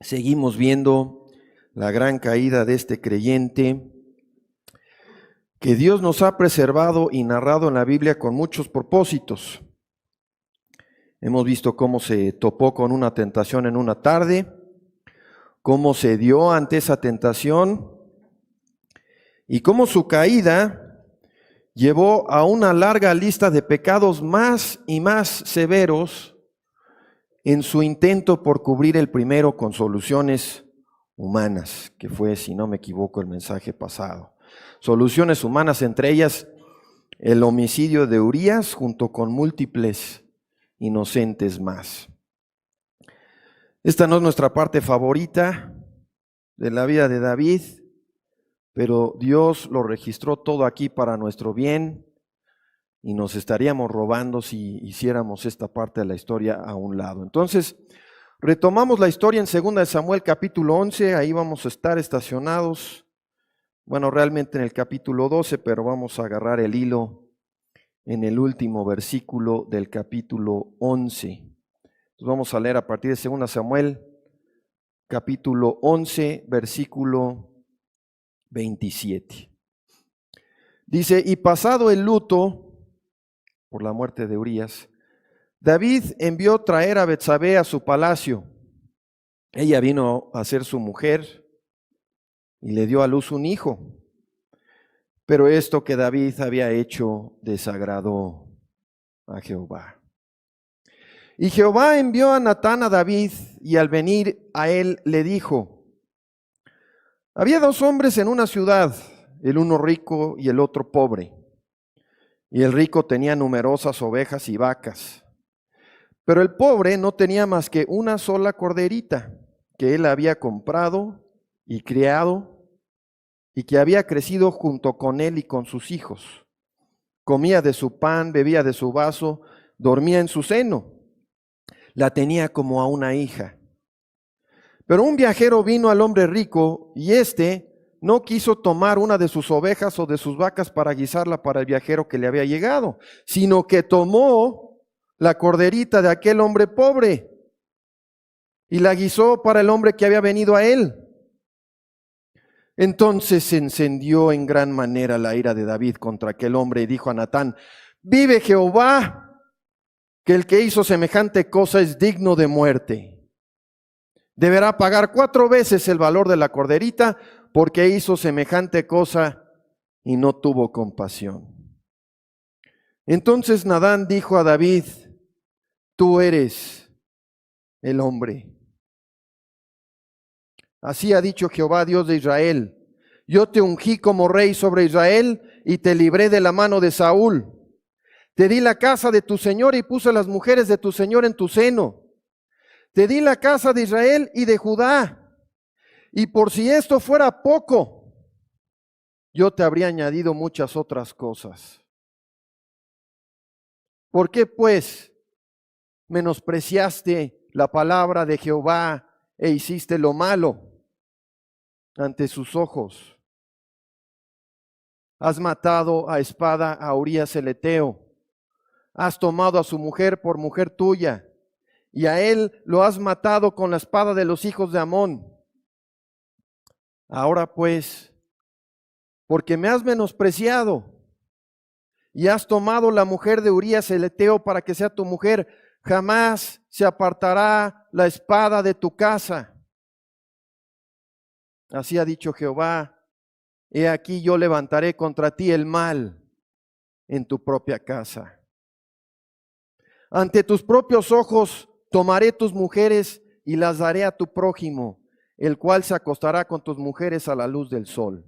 Seguimos viendo la gran caída de este creyente que Dios nos ha preservado y narrado en la Biblia con muchos propósitos. Hemos visto cómo se topó con una tentación en una tarde, cómo se dio ante esa tentación y cómo su caída llevó a una larga lista de pecados más y más severos en su intento por cubrir el primero con soluciones humanas, que fue, si no me equivoco, el mensaje pasado. Soluciones humanas, entre ellas el homicidio de Urías junto con múltiples inocentes más. Esta no es nuestra parte favorita de la vida de David, pero Dios lo registró todo aquí para nuestro bien y nos estaríamos robando si hiciéramos esta parte de la historia a un lado. Entonces, retomamos la historia en 2 Samuel capítulo 11, ahí vamos a estar estacionados, bueno, realmente en el capítulo 12, pero vamos a agarrar el hilo en el último versículo del capítulo 11. Entonces vamos a leer a partir de 2 Samuel capítulo 11, versículo 27. Dice, y pasado el luto por la muerte de Urías, David envió traer a Betsabé a su palacio. Ella vino a ser su mujer y le dio a luz un hijo. Pero esto que David había hecho desagradó a Jehová. Y Jehová envió a Natán a David, y al venir a él le dijo, había dos hombres en una ciudad, el uno rico y el otro pobre. Y el rico tenía numerosas ovejas y vacas, pero el pobre no tenía más que una sola corderita que él había comprado y criado y que había crecido junto con él y con sus hijos. Comía de su pan, bebía de su vaso, dormía en su seno. La tenía como a una hija. Pero un viajero vino al hombre rico y éste no quiso tomar una de sus ovejas o de sus vacas para guisarla para el viajero que le había llegado, sino que tomó la corderita de aquel hombre pobre y la guisó para el hombre que había venido a él. Entonces se encendió en gran manera la ira de David contra aquel hombre y dijo a Natán, vive Jehová, que el que hizo semejante cosa es digno de muerte. Deberá pagar 4 veces el valor de la corderita porque hizo semejante cosa y no tuvo compasión. Entonces Natán dijo a David, tú eres el hombre. Así ha dicho Jehová, Dios de Israel, yo te ungí como rey sobre Israel y te libré de la mano de Saúl. Te di la casa de tu señor y puse las mujeres de tu señor en tu seno. Te di la casa de Israel y de Judá. Y por si esto fuera poco, yo te habría añadido muchas otras cosas. ¿Por qué pues menospreciaste la palabra de Jehová e hiciste lo malo ante sus ojos? Has matado a espada a Urías el Eteo. Has tomado a su mujer por mujer tuya, y a él lo has matado con la espada de los hijos de Amón. Ahora pues, porque me has menospreciado y has tomado la mujer de Urías el Eteo para que sea tu mujer, jamás se apartará la espada de tu casa. Así ha dicho Jehová, he aquí yo levantaré contra ti el mal en tu propia casa. Ante tus propios ojos tomaré tus mujeres y las daré a tu prójimo, el cual se acostará con tus mujeres a la luz del sol.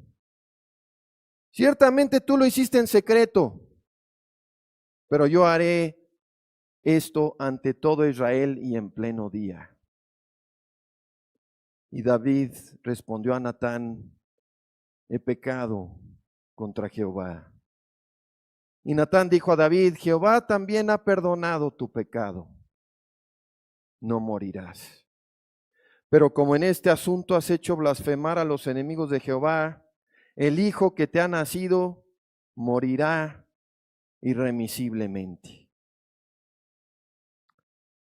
Ciertamente tú lo hiciste en secreto, pero yo haré esto ante todo Israel y en pleno día. Y David respondió a Natán, he pecado contra Jehová. Y Natán dijo a David, Jehová también ha perdonado tu pecado, no morirás. Pero como en este asunto has hecho blasfemar a los enemigos de Jehová, el hijo que te ha nacido morirá irremisiblemente.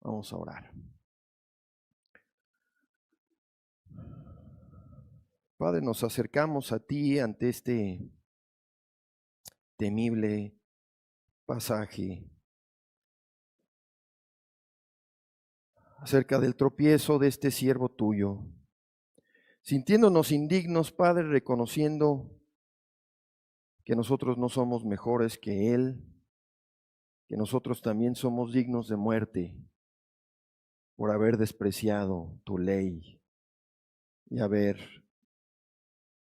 Vamos a orar. Padre, nos acercamos a ti ante este temible pasaje acerca del tropiezo de este siervo tuyo, sintiéndonos indignos, Padre, reconociendo que nosotros no somos mejores que él, que nosotros también somos dignos de muerte por haber despreciado tu ley y haber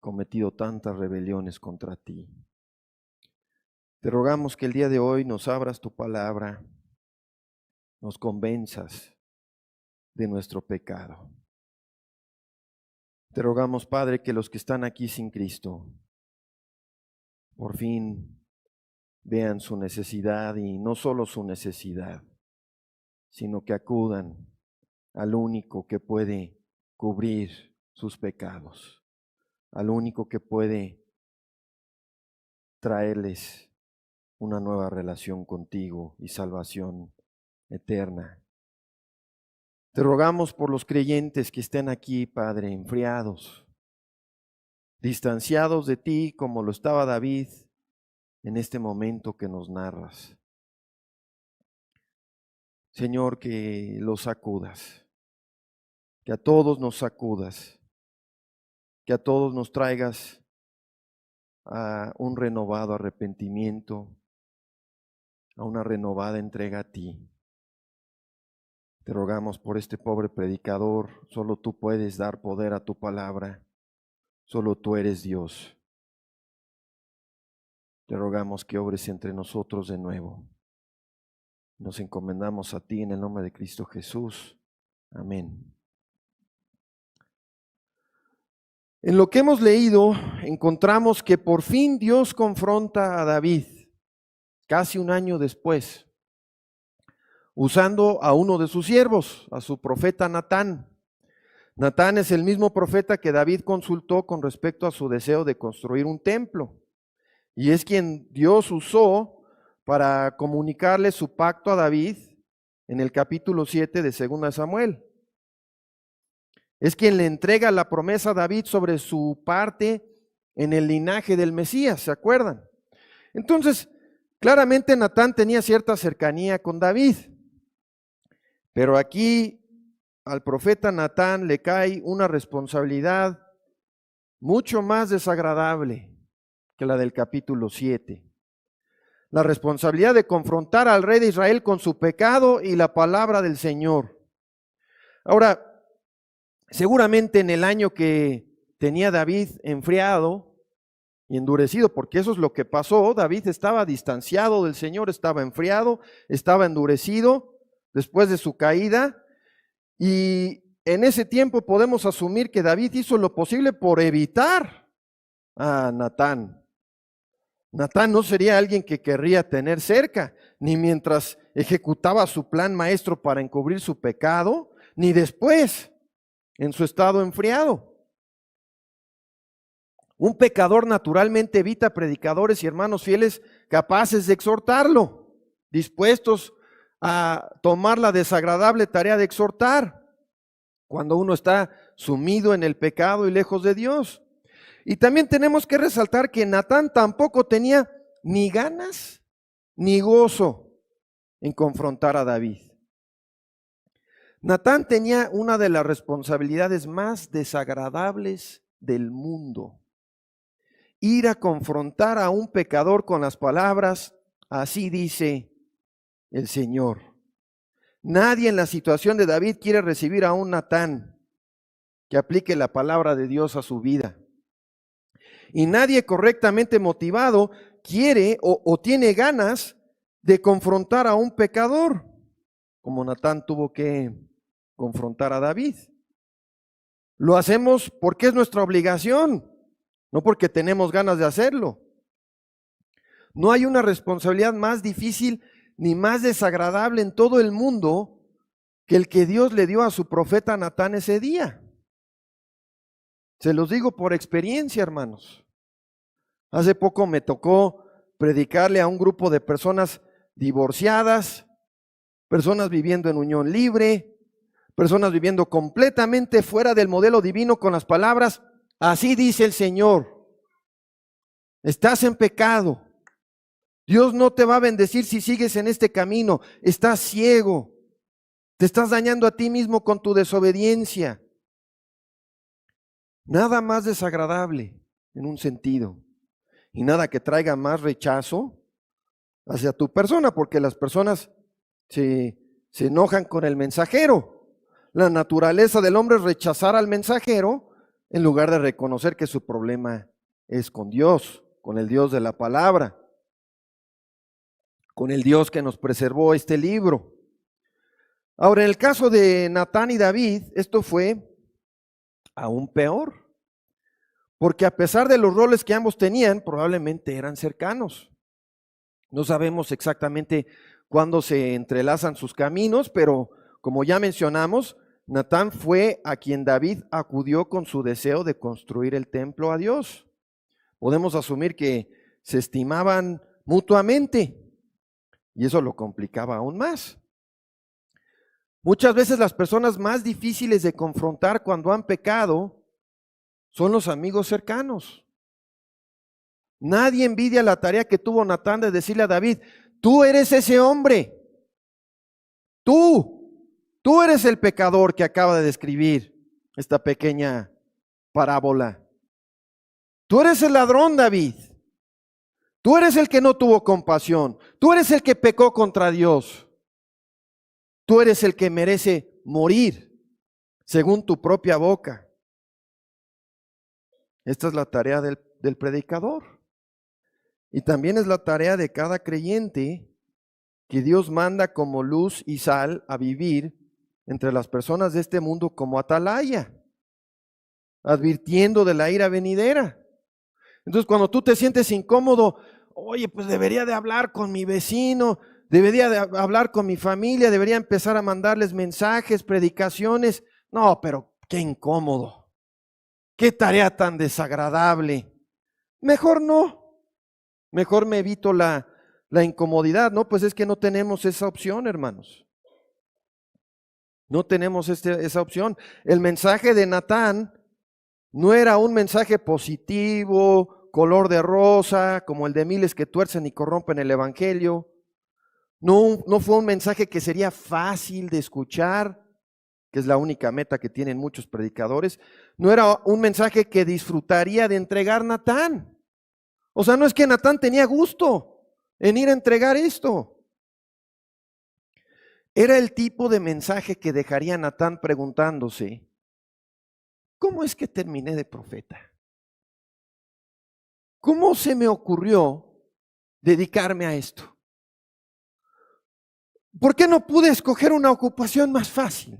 cometido tantas rebeliones contra ti. Te rogamos que el día de hoy nos abras tu palabra, nos convenzas de nuestro pecado. Te rogamos, Padre, que los que están aquí sin Cristo, por fin vean su necesidad, y no solo su necesidad, sino que acudan al único que puede cubrir sus pecados, al único que puede traerles una nueva relación contigo y salvación eterna. Te rogamos por los creyentes que estén aquí, Padre, enfriados, distanciados de ti como lo estaba David en este momento que nos narras. Señor, que los sacudas, que a todos nos sacudas, que a todos nos traigas a un renovado arrepentimiento, a una renovada entrega a ti. Te rogamos por este pobre predicador, solo tú puedes dar poder a tu palabra, solo tú eres Dios. Te rogamos que obres entre nosotros de nuevo. Nos encomendamos a ti en el nombre de Cristo Jesús. Amén. En lo que hemos leído, encontramos que por fin Dios confronta a David, casi un año después, usando a uno de sus siervos, a su profeta Natán. Natán es el mismo profeta que David consultó con respecto a su deseo de construir un templo, y es quien Dios usó para comunicarle su pacto a David en el capítulo 7 de 2 Samuel. Es quien le entrega la promesa a David sobre su parte en el linaje del Mesías, ¿se acuerdan? Entonces, claramente Natán tenía cierta cercanía con David, pero aquí al profeta Natán le cae una responsabilidad mucho más desagradable que la del capítulo 7. La responsabilidad de confrontar al rey de Israel con su pecado y la palabra del Señor. Ahora, seguramente en el año que tenía David enfriado y endurecido, porque eso es lo que pasó, David estaba distanciado del Señor, estaba enfriado, estaba endurecido después de su caída, y en ese tiempo podemos asumir que David hizo lo posible por evitar a Natán. Natán no sería alguien que querría tener cerca, ni mientras ejecutaba su plan maestro para encubrir su pecado, ni después, en su estado enfriado. Un pecador naturalmente evita predicadores y hermanos fieles capaces de exhortarlo, dispuestos a tomar la desagradable tarea de exhortar cuando uno está sumido en el pecado y lejos de Dios. Y también tenemos que resaltar que Natán tampoco tenía ni ganas ni gozo en confrontar a David. Natán tenía una de las responsabilidades más desagradables del mundo: ir a confrontar a un pecador con las palabras, así dice el Señor. Nadie en la situación de David quiere recibir a un Natán que aplique la palabra de Dios a su vida. Y nadie correctamente motivado quiere o tiene ganas de confrontar a un pecador, como Natán tuvo que confrontar a David. Lo hacemos porque es nuestra obligación, no porque tenemos ganas de hacerlo. No hay una responsabilidad más difícil ni más desagradable en todo el mundo que el que Dios le dio a su profeta Natán ese día. Se los digo por experiencia, hermanos. Hace poco me tocó predicarle a un grupo de personas divorciadas, personas viviendo en unión libre, personas viviendo completamente fuera del modelo divino con las palabras: Así dice el Señor. Estás en pecado. Dios no te va a bendecir si sigues en este camino. Estás ciego. Te estás dañando a ti mismo con tu desobediencia. Nada más desagradable en un sentido. Y nada que traiga más rechazo hacia tu persona, porque las personas se enojan con el mensajero. La naturaleza del hombre es rechazar al mensajero en lugar de reconocer que su problema es con Dios, con el Dios de la palabra, con el Dios que nos preservó este libro. Ahora, en el caso de Natán y David, esto fue aún peor, porque a pesar de los roles que ambos tenían, probablemente eran cercanos. No sabemos exactamente cuándo se entrelazan sus caminos, pero como ya mencionamos, Natán fue a quien David acudió con su deseo de construir el templo a Dios. Podemos asumir que se estimaban mutuamente y eso lo complicaba aún más. Muchas veces las personas más difíciles de confrontar cuando han pecado son los amigos cercanos. Nadie envidia la tarea que tuvo Natán de decirle a David: tú eres ese hombre, tú eres el pecador que acaba de describir esta pequeña parábola. Tú eres el ladrón, David. Tú eres el que no tuvo compasión. Tú eres el que pecó contra Dios. Tú eres el que merece morir según tu propia boca. Esta es la tarea del predicador. Y también es la tarea de cada creyente que Dios manda como luz y sal a vivir entre las personas de este mundo como atalaya, advirtiendo de la ira venidera. Entonces, cuando tú te sientes incómodo, oye, pues debería de hablar con mi vecino, debería de hablar con mi familia, debería empezar a mandarles mensajes, predicaciones. No, pero qué incómodo, qué tarea tan desagradable. Mejor no. Mejor me evito la incomodidad, ¿no? Pues es que no tenemos esa opción, hermanos. No tenemos esa opción. El mensaje de Natán no era un mensaje positivo, color de rosa, como el de miles que tuercen y corrompen el evangelio. No fue un mensaje que sería fácil de escuchar, que es la única meta que tienen muchos predicadores. No era un mensaje que disfrutaría de entregar Natán. O sea, no es que Natán tenía gusto en ir a entregar esto. Era el tipo de mensaje que dejaría a Natán preguntándose: ¿cómo es que terminé de profeta? ¿Cómo se me ocurrió dedicarme a esto? ¿Por qué no pude escoger una ocupación más fácil?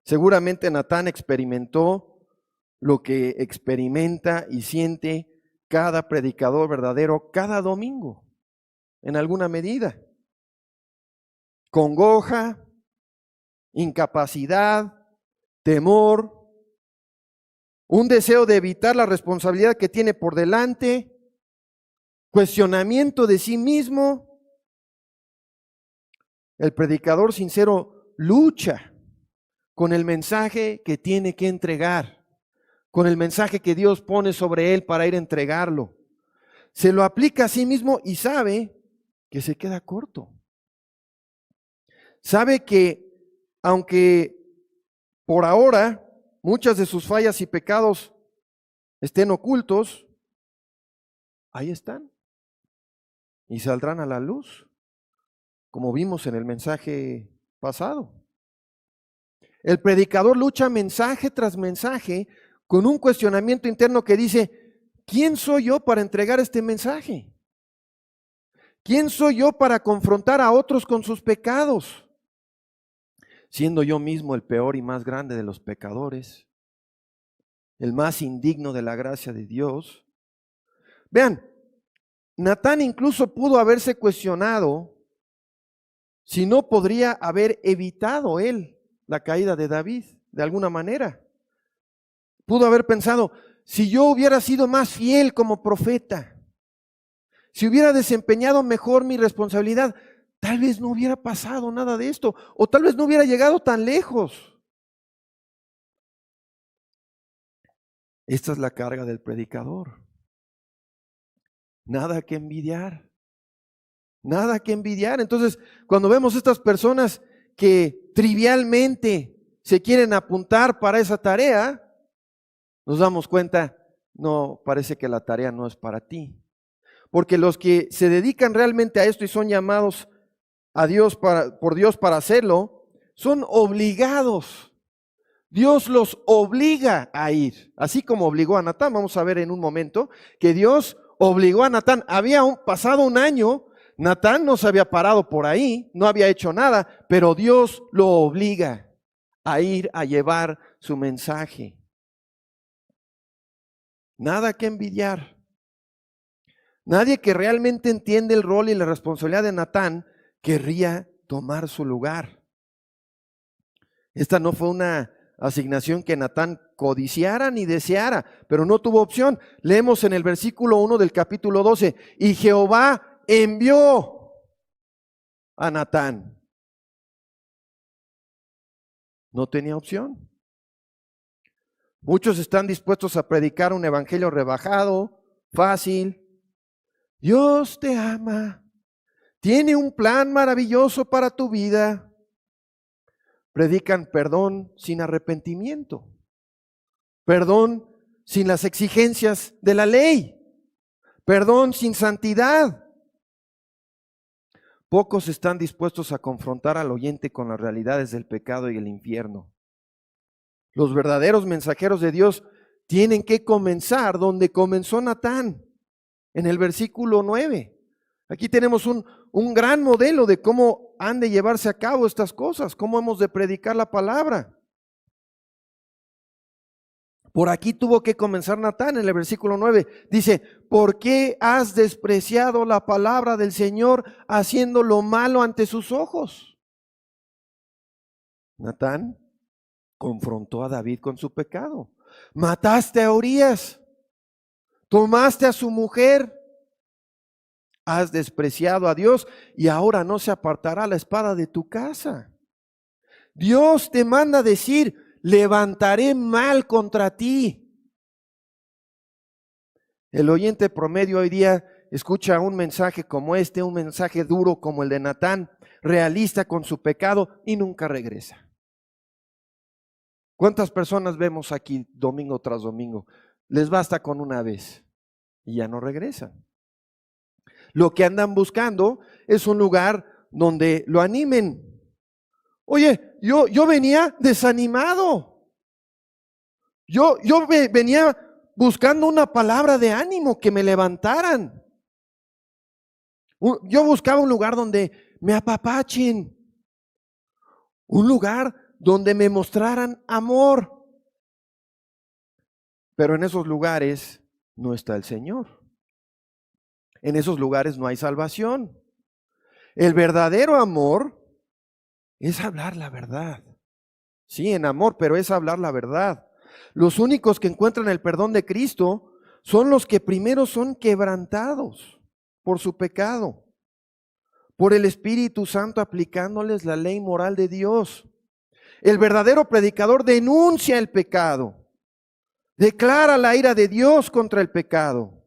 Seguramente Natán experimentó lo que experimenta y siente cada predicador verdadero cada domingo, en alguna medida. Congoja, incapacidad, temor, un deseo de evitar la responsabilidad que tiene por delante, cuestionamiento de sí mismo. El predicador sincero lucha con el mensaje que tiene que entregar, con el mensaje que Dios pone sobre él para ir a entregarlo. Se lo aplica a sí mismo y sabe que se queda corto. Sabe que aunque por ahora muchas de sus fallas y pecados estén ocultos, ahí están y saldrán a la luz, como vimos en el mensaje pasado. El predicador lucha mensaje tras mensaje con un cuestionamiento interno que dice: ¿quién soy yo para entregar este mensaje? ¿Quién soy yo para confrontar a otros con sus pecados? Siendo yo mismo el peor y más grande de los pecadores, el más indigno de la gracia de Dios. Vean, Natán incluso pudo haberse cuestionado si no podría haber evitado él la caída de David de alguna manera. Pudo haber pensado: si yo hubiera sido más fiel como profeta, si hubiera desempeñado mejor mi responsabilidad, tal vez no hubiera pasado nada de esto, o tal vez no hubiera llegado tan lejos. Esta es la carga del predicador. Nada que envidiar. Nada que envidiar. Entonces, cuando vemos estas personas que trivialmente se quieren apuntar para esa tarea, nos damos cuenta, no, parece que la tarea no es para ti. Porque los que se dedican realmente a esto y son llamados a Dios por Dios para hacerlo, son obligados. Dios los obliga a ir, así como obligó a Natán. Vamos a ver en un momento que Dios obligó a Natán. Había pasado un año, Natán no se había parado por ahí, no había hecho nada, pero Dios lo obliga a ir a llevar su mensaje. Nada que envidiar. Nadie que realmente entiende el rol y la responsabilidad de Natán querría tomar su lugar. Esta no fue una asignación que Natán codiciara ni deseara, pero no tuvo opción. Leemos en el versículo 1 del capítulo 12, y Jehová envió a Natán. No tenía opción. Muchos están dispuestos a predicar un evangelio rebajado, fácil. Dios te ama, tiene un plan maravilloso para tu vida. Predican perdón sin arrepentimiento, perdón sin las exigencias de la ley, perdón sin santidad. Pocos están dispuestos a confrontar al oyente con las realidades del pecado y el infierno. Los verdaderos mensajeros de Dios tienen que comenzar donde comenzó Natán, en el versículo 9. Aquí tenemos un gran modelo de cómo han de llevarse a cabo estas cosas, cómo hemos de predicar la palabra. Por aquí tuvo que comenzar Natán en el versículo 9. Dice, ¿por qué has despreciado la palabra del Señor haciendo lo malo ante sus ojos? Natán confrontó a David con su pecado. Mataste a Urías, tomaste a su mujer, has despreciado a Dios y ahora no se apartará la espada de tu casa. Dios te manda decir, levantaré mal contra ti. El oyente promedio hoy día escucha un mensaje como este, un mensaje duro como el de Natán, realista con su pecado y nunca regresa. ¿Cuántas personas vemos aquí domingo tras domingo? Les basta con una vez y ya no regresan. Lo que andan buscando es un lugar donde lo animen. Oye, yo venía desanimado. Yo venía buscando una palabra de ánimo, que me levantaran. Yo buscaba un lugar donde me apapachen. Un lugar donde me mostraran amor. Pero en esos lugares no está el Señor. En esos lugares no hay salvación. El verdadero amor es hablar la verdad. Sí, en amor, pero es hablar la verdad. Los únicos que encuentran el perdón de Cristo son los que primero son quebrantados por su pecado, por el Espíritu Santo aplicándoles la ley moral de Dios. El verdadero predicador denuncia el pecado, declara la ira de Dios contra el pecado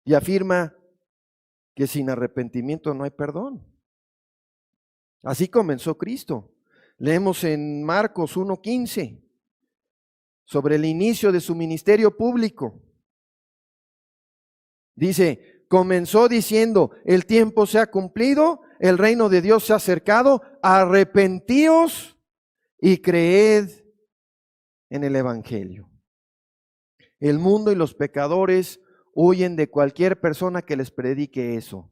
y afirma que sin arrepentimiento no hay perdón. Así comenzó Cristo. Leemos en Marcos 1:15 sobre el inicio de su ministerio público. Dice, comenzó diciendo, el tiempo se ha cumplido, el reino de Dios se ha acercado, arrepentíos y creed en el Evangelio. El mundo y los pecadores huyen de cualquier persona que les predique eso.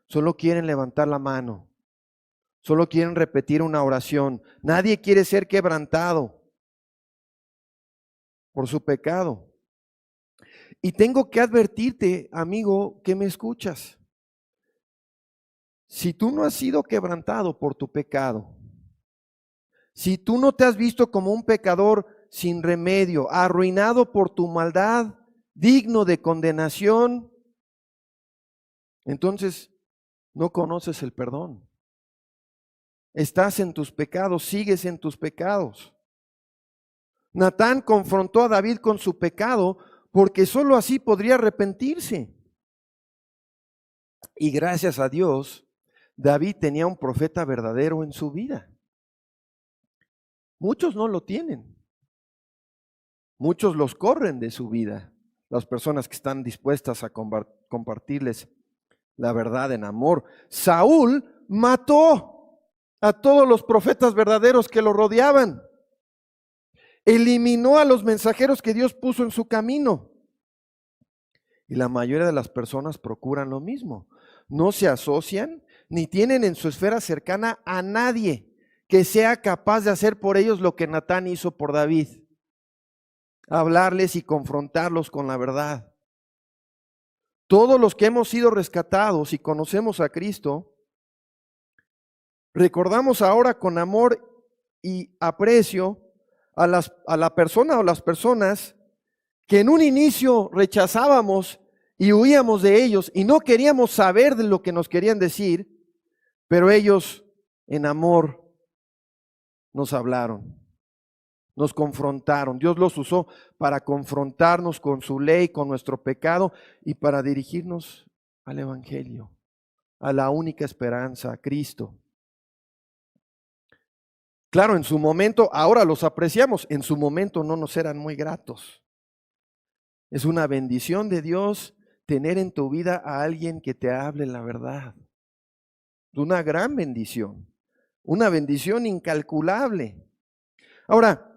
Solo quieren levantar la mano. Solo quieren repetir una oración. Nadie quiere ser quebrantado por su pecado. Y tengo que advertirte, amigo, que me escuchas. Si tú no has sido quebrantado por tu pecado, si tú no te has visto como un pecador sin remedio, arruinado por tu maldad, digno de condenación, entonces no conoces el perdón. Estás en tus pecados, sigues en tus pecados. Natán confrontó a David con su pecado porque sólo así podría arrepentirse. Y gracias a Dios, David tenía un profeta verdadero en su vida. Muchos no lo tienen. Muchos los corren de su vida. Las personas que están dispuestas a compartirles la verdad en amor. Saúl mató a todos los profetas verdaderos que lo rodeaban. Eliminó a los mensajeros que Dios puso en su camino. Y la mayoría de las personas procuran lo mismo. No se asocian ni tienen en su esfera cercana a nadie que sea capaz de hacer por ellos lo que Natán hizo por David. Hablarles y confrontarlos con la verdad. Todos los que hemos sido rescatados y conocemos a Cristo, recordamos ahora con amor y aprecio a la persona o las personas que en un inicio rechazábamos y huíamos de ellos y no queríamos saber de lo que nos querían decir, pero ellos en amor nos hablaron, nos confrontaron. Dios los usó para confrontarnos con su ley, con nuestro pecado y para dirigirnos al Evangelio, a la única esperanza, a Cristo. Claro, en su momento, ahora los apreciamos, en su momento no nos eran muy gratos. Es una bendición de Dios tener en tu vida a alguien que te hable la verdad. Es una gran bendición, una bendición incalculable. Ahora,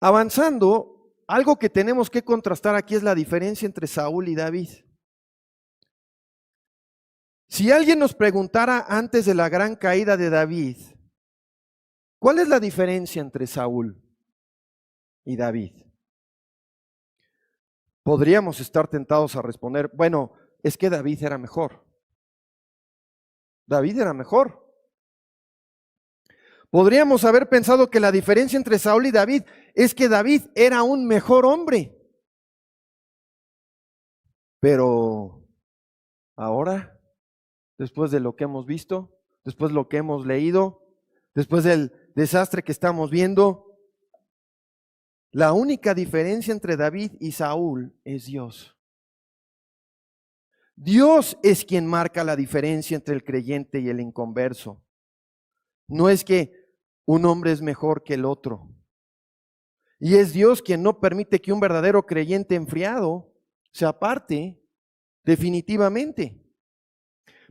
avanzando, algo que tenemos que contrastar aquí es la diferencia entre Saúl y David. Si alguien nos preguntara antes de la gran caída de David, ¿cuál es la diferencia entre Saúl y David? Podríamos estar tentados a responder, bueno, es que David era mejor. David era mejor. Podríamos haber pensado que la diferencia entre Saúl y David es que David era un mejor hombre. Pero ahora, después de lo que hemos visto, después de lo que hemos leído, después del desastre que estamos viendo, la única diferencia entre David y Saúl es Dios. Dios es quien marca la diferencia entre el creyente y el inconverso. No es que un hombre es mejor que el otro. Y es Dios quien no permite que un verdadero creyente enfriado se aparte definitivamente.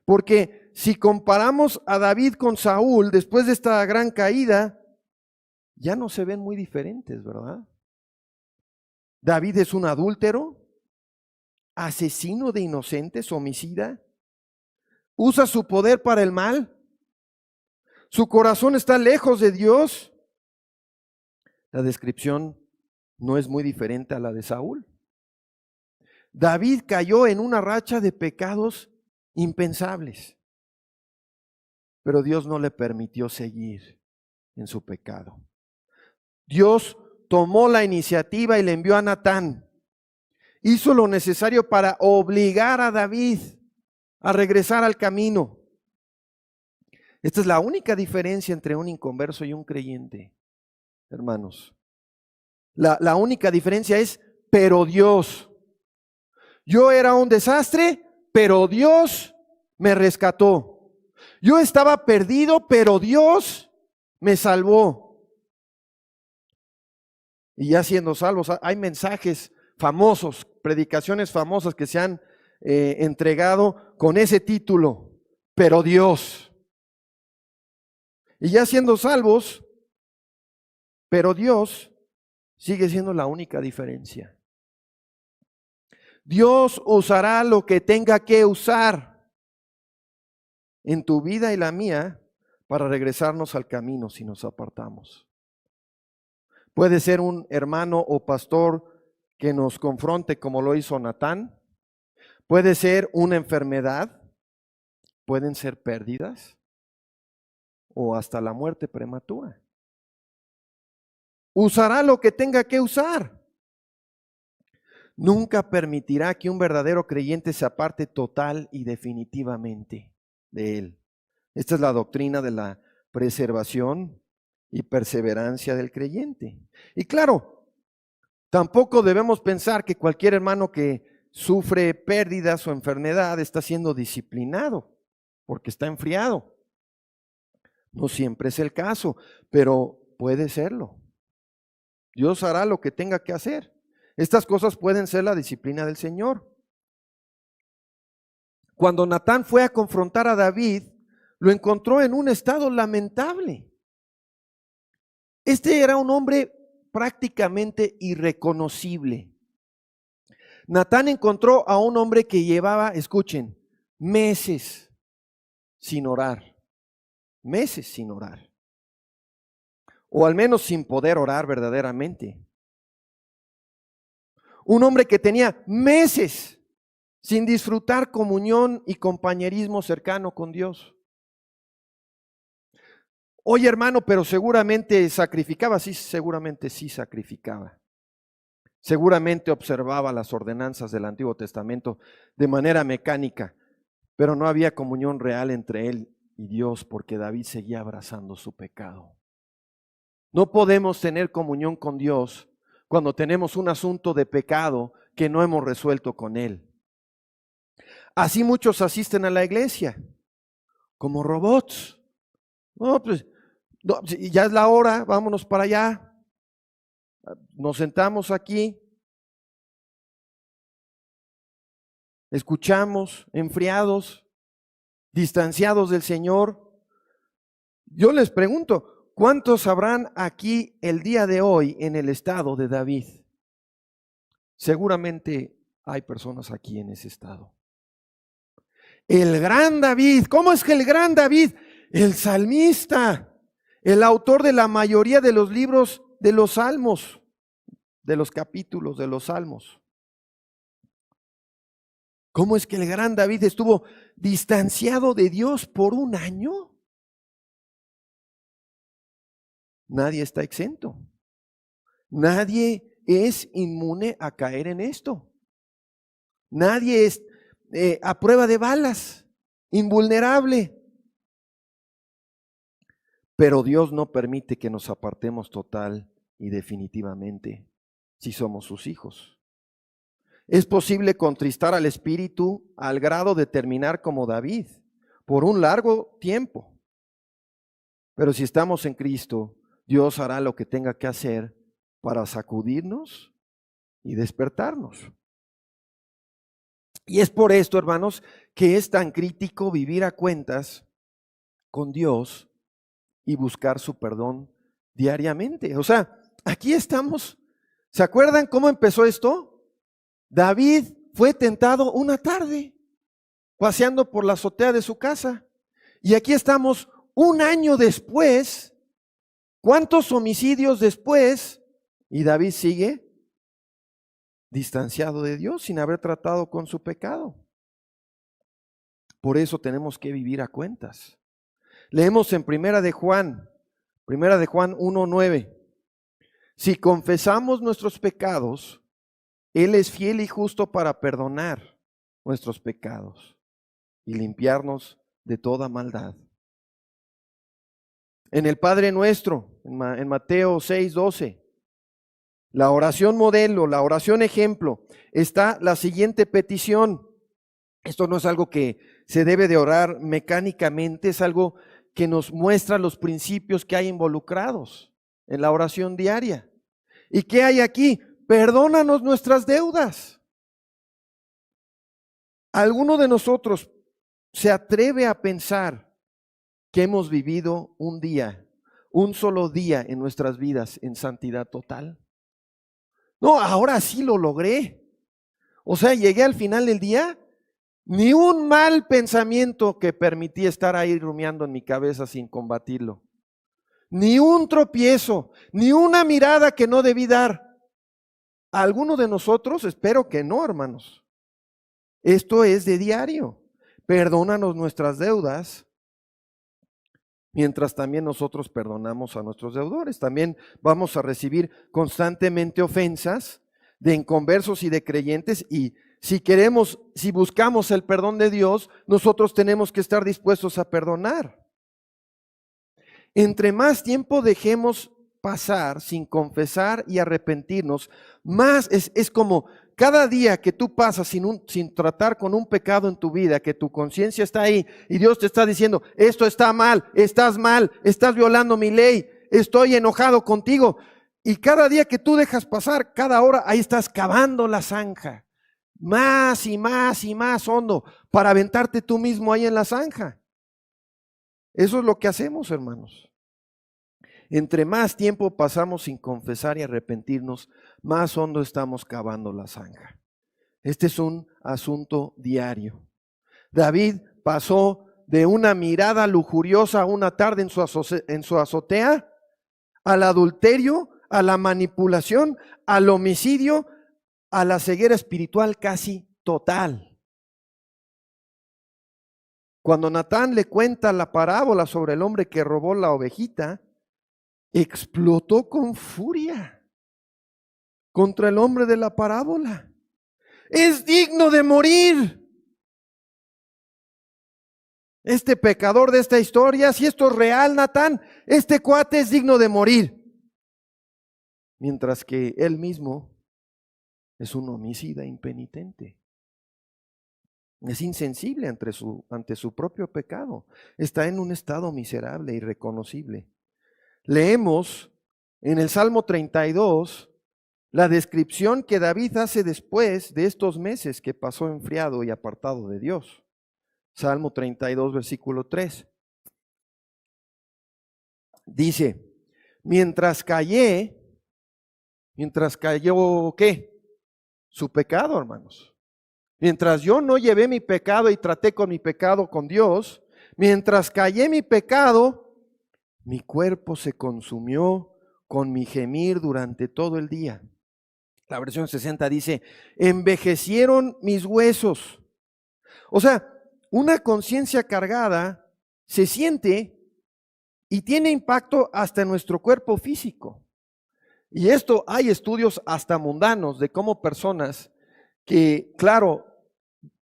Porque si comparamos a David con Saúl después de esta gran caída, ya no se ven muy diferentes, ¿verdad? David es un adúltero, asesino de inocentes, homicida, usa su poder para el mal, su corazón está lejos de Dios. La descripción no es muy diferente a la de Saúl. David cayó en una racha de pecados impensables, pero Dios no le permitió seguir en su pecado. Dios tomó la iniciativa y le envió a Natán. Hizo lo necesario para obligar a David a regresar al camino. Esta es la única diferencia entre un inconverso y un creyente, hermanos. La única diferencia es, pero Dios. Yo era un desastre, pero Dios me rescató. Yo estaba perdido, pero Dios me salvó. Y ya siendo salvos, hay mensajes famosos, predicaciones famosas que se han entregado con ese título, pero Dios. Y ya siendo salvos, pero Dios sigue siendo la única diferencia. Dios usará lo que tenga que usar en tu vida y la mía para regresarnos al camino si nos apartamos. Puede ser un hermano o pastor que nos confronte como lo hizo Natán. Puede ser una enfermedad. Pueden ser pérdidas o hasta la muerte prematura. Usará lo que tenga que usar. Nunca permitirá que un verdadero creyente se aparte total y definitivamente de él. Esta es la doctrina de la preservación y perseverancia del creyente. Y claro, tampoco debemos pensar que cualquier hermano que sufre pérdidas o enfermedad está siendo disciplinado porque está enfriado. No siempre es el caso, pero puede serlo. Dios hará lo que tenga que hacer. Estas cosas pueden ser la disciplina del Señor. Cuando Natán fue a confrontar a David, lo encontró en un estado lamentable. Este era un hombre prácticamente irreconocible. Natán encontró a un hombre que llevaba, escuchen, meses sin orar. Meses sin orar. O al menos sin poder orar verdaderamente. Un hombre que tenía meses sin disfrutar comunión y compañerismo cercano con Dios. Oye, hermano, pero seguramente sacrificaba. Sí, seguramente sí sacrificaba. Seguramente observaba las ordenanzas del Antiguo Testamento de manera mecánica, pero no había comunión real entre él y Dios porque David seguía abrazando su pecado. No podemos tener comunión con Dios cuando tenemos un asunto de pecado que no hemos resuelto con Él. Así muchos asisten a la iglesia como robots. No, pues no, ya es la hora, vámonos para allá. Nos sentamos aquí, escuchamos, enfriados, distanciados del Señor. Yo les pregunto, ¿cuántos habrán aquí el día de hoy en el estado de David? Seguramente hay personas aquí en ese estado. El gran David, ¿cómo es que el gran David? El salmista, el autor de la mayoría de los libros de los salmos, de los capítulos de los salmos. ¿Cómo es que el gran David estuvo distanciado de Dios por un año? Nadie está exento. Nadie es inmune a caer en esto. Nadie es a prueba de balas, invulnerable. Pero Dios no permite que nos apartemos total y definitivamente si somos sus hijos. Es posible contristar al Espíritu al grado de terminar como David por un largo tiempo. Pero si estamos en Cristo, Dios hará lo que tenga que hacer para sacudirnos y despertarnos. Y es por esto, hermanos, que es tan crítico vivir a cuentas con Dios y buscar su perdón diariamente. O sea, aquí estamos. ¿Se acuerdan cómo empezó esto? David fue tentado una tarde, paseando por la azotea de su casa. Y aquí estamos un año después. ¿Cuántos homicidios después? Y David sigue distanciado de Dios sin haber tratado con su pecado. Por eso tenemos que vivir a cuentas. Leemos en Primera de Juan 1:9. Si confesamos nuestros pecados, Él es fiel y justo para perdonar nuestros pecados y limpiarnos de toda maldad. En el Padre Nuestro, en Mateo 6:12, la oración modelo, la oración ejemplo, está la siguiente petición. Esto no es algo que se debe de orar mecánicamente, es algo que nos muestra los principios que hay involucrados en la oración diaria. ¿Y qué hay aquí? Perdónanos nuestras deudas. ¿Alguno de nosotros se atreve a pensar que hemos vivido un día, un solo día en nuestras vidas en santidad total? No, ahora sí lo logré. O sea, llegué al final del día, ni un mal pensamiento que permití estar ahí rumiando en mi cabeza sin combatirlo. Ni un tropiezo, ni una mirada que no debí dar. ¿A alguno de nosotros? Espero que no, hermanos. Esto es de diario. Perdónanos nuestras deudas, mientras también nosotros perdonamos a nuestros deudores. También vamos a recibir constantemente ofensas de inconversos y de creyentes, y si buscamos el perdón de Dios, nosotros tenemos que estar dispuestos a perdonar. Entre más tiempo dejemos pasar sin confesar y arrepentirnos, más es como cada día que tú pasas sin tratar con un pecado en tu vida, que tu conciencia está ahí y Dios te está diciendo, esto está mal, estás violando mi ley, estoy enojado contigo. Y cada día que tú dejas pasar, cada hora, ahí estás cavando la zanja, más y más y más hondo, para aventarte tú mismo ahí en la zanja. Eso es lo que hacemos, hermanos. Entre más tiempo pasamos sin confesar y arrepentirnos, más hondo estamos cavando la zanja. Este es un asunto diario. David pasó de una mirada lujuriosa una tarde en su azotea, al adulterio, a la manipulación, al homicidio, a la ceguera espiritual casi total. Cuando Natán le cuenta la parábola sobre el hombre que robó la ovejita, explotó con furia contra el hombre de la parábola. Es digno de morir. Este pecador de esta historia, si esto es real, Natán, este cuate es digno de morir. Mientras que él mismo es un homicida impenitente. Es insensible ante su propio pecado. Está en un estado miserable, irreconocible. Leemos en el Salmo 32 la descripción que David hace después de estos meses que pasó enfriado y apartado de Dios. Salmo 32, versículo 3. Dice, mientras cayó, ¿qué? Su pecado, hermanos. Mientras yo no llevé mi pecado y traté con mi pecado con Dios, mientras callé mi pecado, mi cuerpo se consumió con mi gemir durante todo el día. La versión 60 dice, envejecieron mis huesos. O sea, una conciencia cargada se siente y tiene impacto hasta en nuestro cuerpo físico. Y esto hay estudios hasta mundanos de cómo personas que, claro,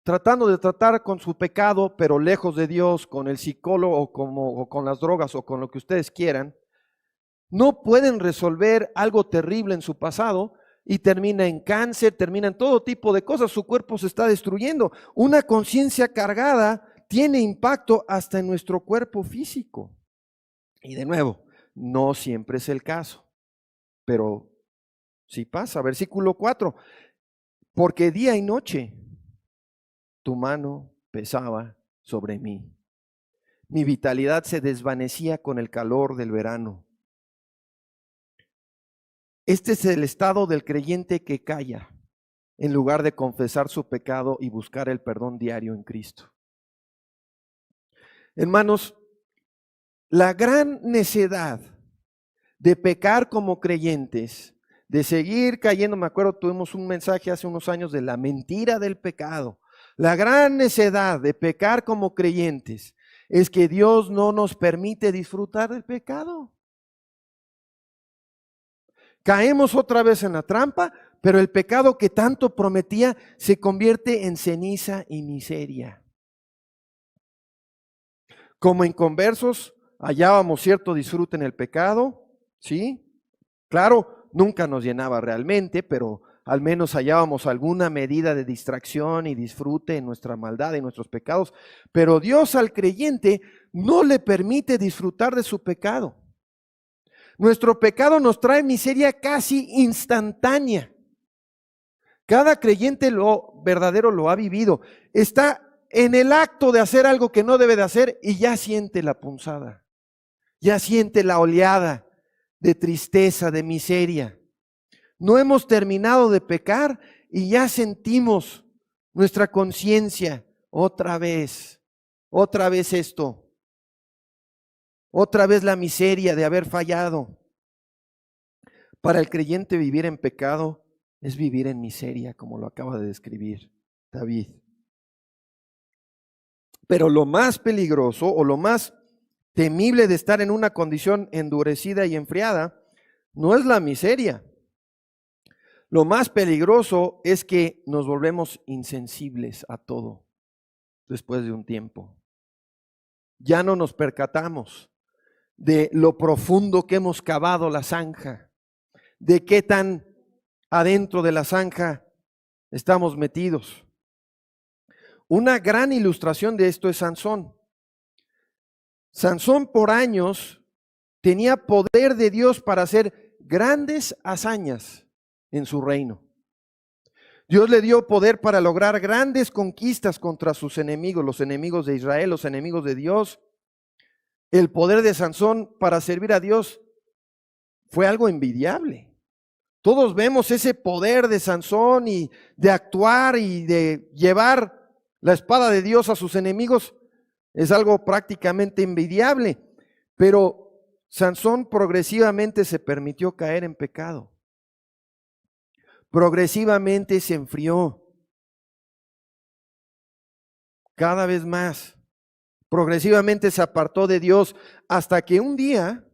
tratando de tratar con su pecado, pero lejos de Dios, con el psicólogo o con las drogas o con lo que ustedes quieran, no pueden resolver algo terrible en su pasado y termina en cáncer, termina en todo tipo de cosas, su cuerpo se está destruyendo. Una conciencia cargada tiene impacto hasta en nuestro cuerpo físico. Y de nuevo, no siempre es el caso, pero sí pasa. Versículo 4, porque día y noche tu mano pesaba sobre mí. Mi vitalidad se desvanecía con el calor del verano. Este es el estado del creyente que calla en lugar de confesar su pecado y buscar el perdón diario en Cristo. Hermanos, la gran necedad de pecar como creyentes, de seguir cayendo, me acuerdo, tuvimos un mensaje hace unos años de la mentira del pecado. La gran necedad de pecar como creyentes es que Dios no nos permite disfrutar del pecado. Caemos otra vez en la trampa, pero el pecado que tanto prometía se convierte en ceniza y miseria. Como inconversos, hallábamos cierto disfrute en el pecado, ¿sí? Claro, nunca nos llenaba realmente, pero al menos hallábamos alguna medida de distracción y disfrute en nuestra maldad y nuestros pecados. Pero Dios al creyente no le permite disfrutar de su pecado. Nuestro pecado nos trae miseria casi instantánea. Cada creyente verdadero lo ha vivido. Está en el acto de hacer algo que no debe de hacer y ya siente la punzada. Ya siente la oleada de tristeza, de miseria. No hemos terminado de pecar y ya sentimos nuestra conciencia otra vez esto. Otra vez la miseria de haber fallado. Para el creyente vivir en pecado es vivir en miseria, como lo acaba de describir David. Pero lo más peligroso o lo más temible de estar en una condición endurecida y enfriada no es la miseria. Lo más peligroso es que nos volvemos insensibles a todo después de un tiempo. Ya no nos percatamos de lo profundo que hemos cavado la zanja, de qué tan adentro de la zanja estamos metidos. Una gran ilustración de esto es Sansón. Sansón por años tenía poder de Dios para hacer grandes hazañas en su reino. Dios le dio poder para lograr grandes conquistas contra sus enemigos, los enemigos de Israel, los enemigos de Dios. El poder de Sansón para servir a Dios fue algo envidiable. Todos vemos ese poder de Sansón y de actuar y de llevar la espada de Dios a sus enemigos. Es algo prácticamente envidiable. Pero Sansón progresivamente se permitió caer en pecado. Progresivamente se enfrió. Cada vez más. Progresivamente se apartó de Dios hasta que un día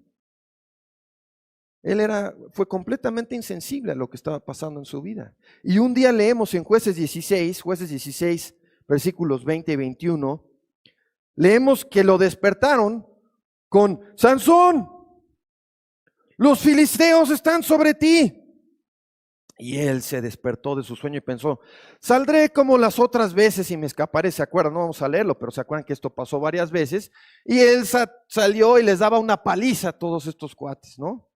fue completamente insensible a lo que estaba pasando en su vida. Y un día leemos en Jueces 16, versículos 20 y 21, leemos que lo despertaron con: Sansón, los filisteos están sobre ti. Y él se despertó de su sueño y pensó: saldré como las otras veces y me escaparé. ¿Se acuerdan? No vamos a leerlo, pero se acuerdan que esto pasó varias veces. Y él salió y les daba una paliza a todos estos cuates, ¿no?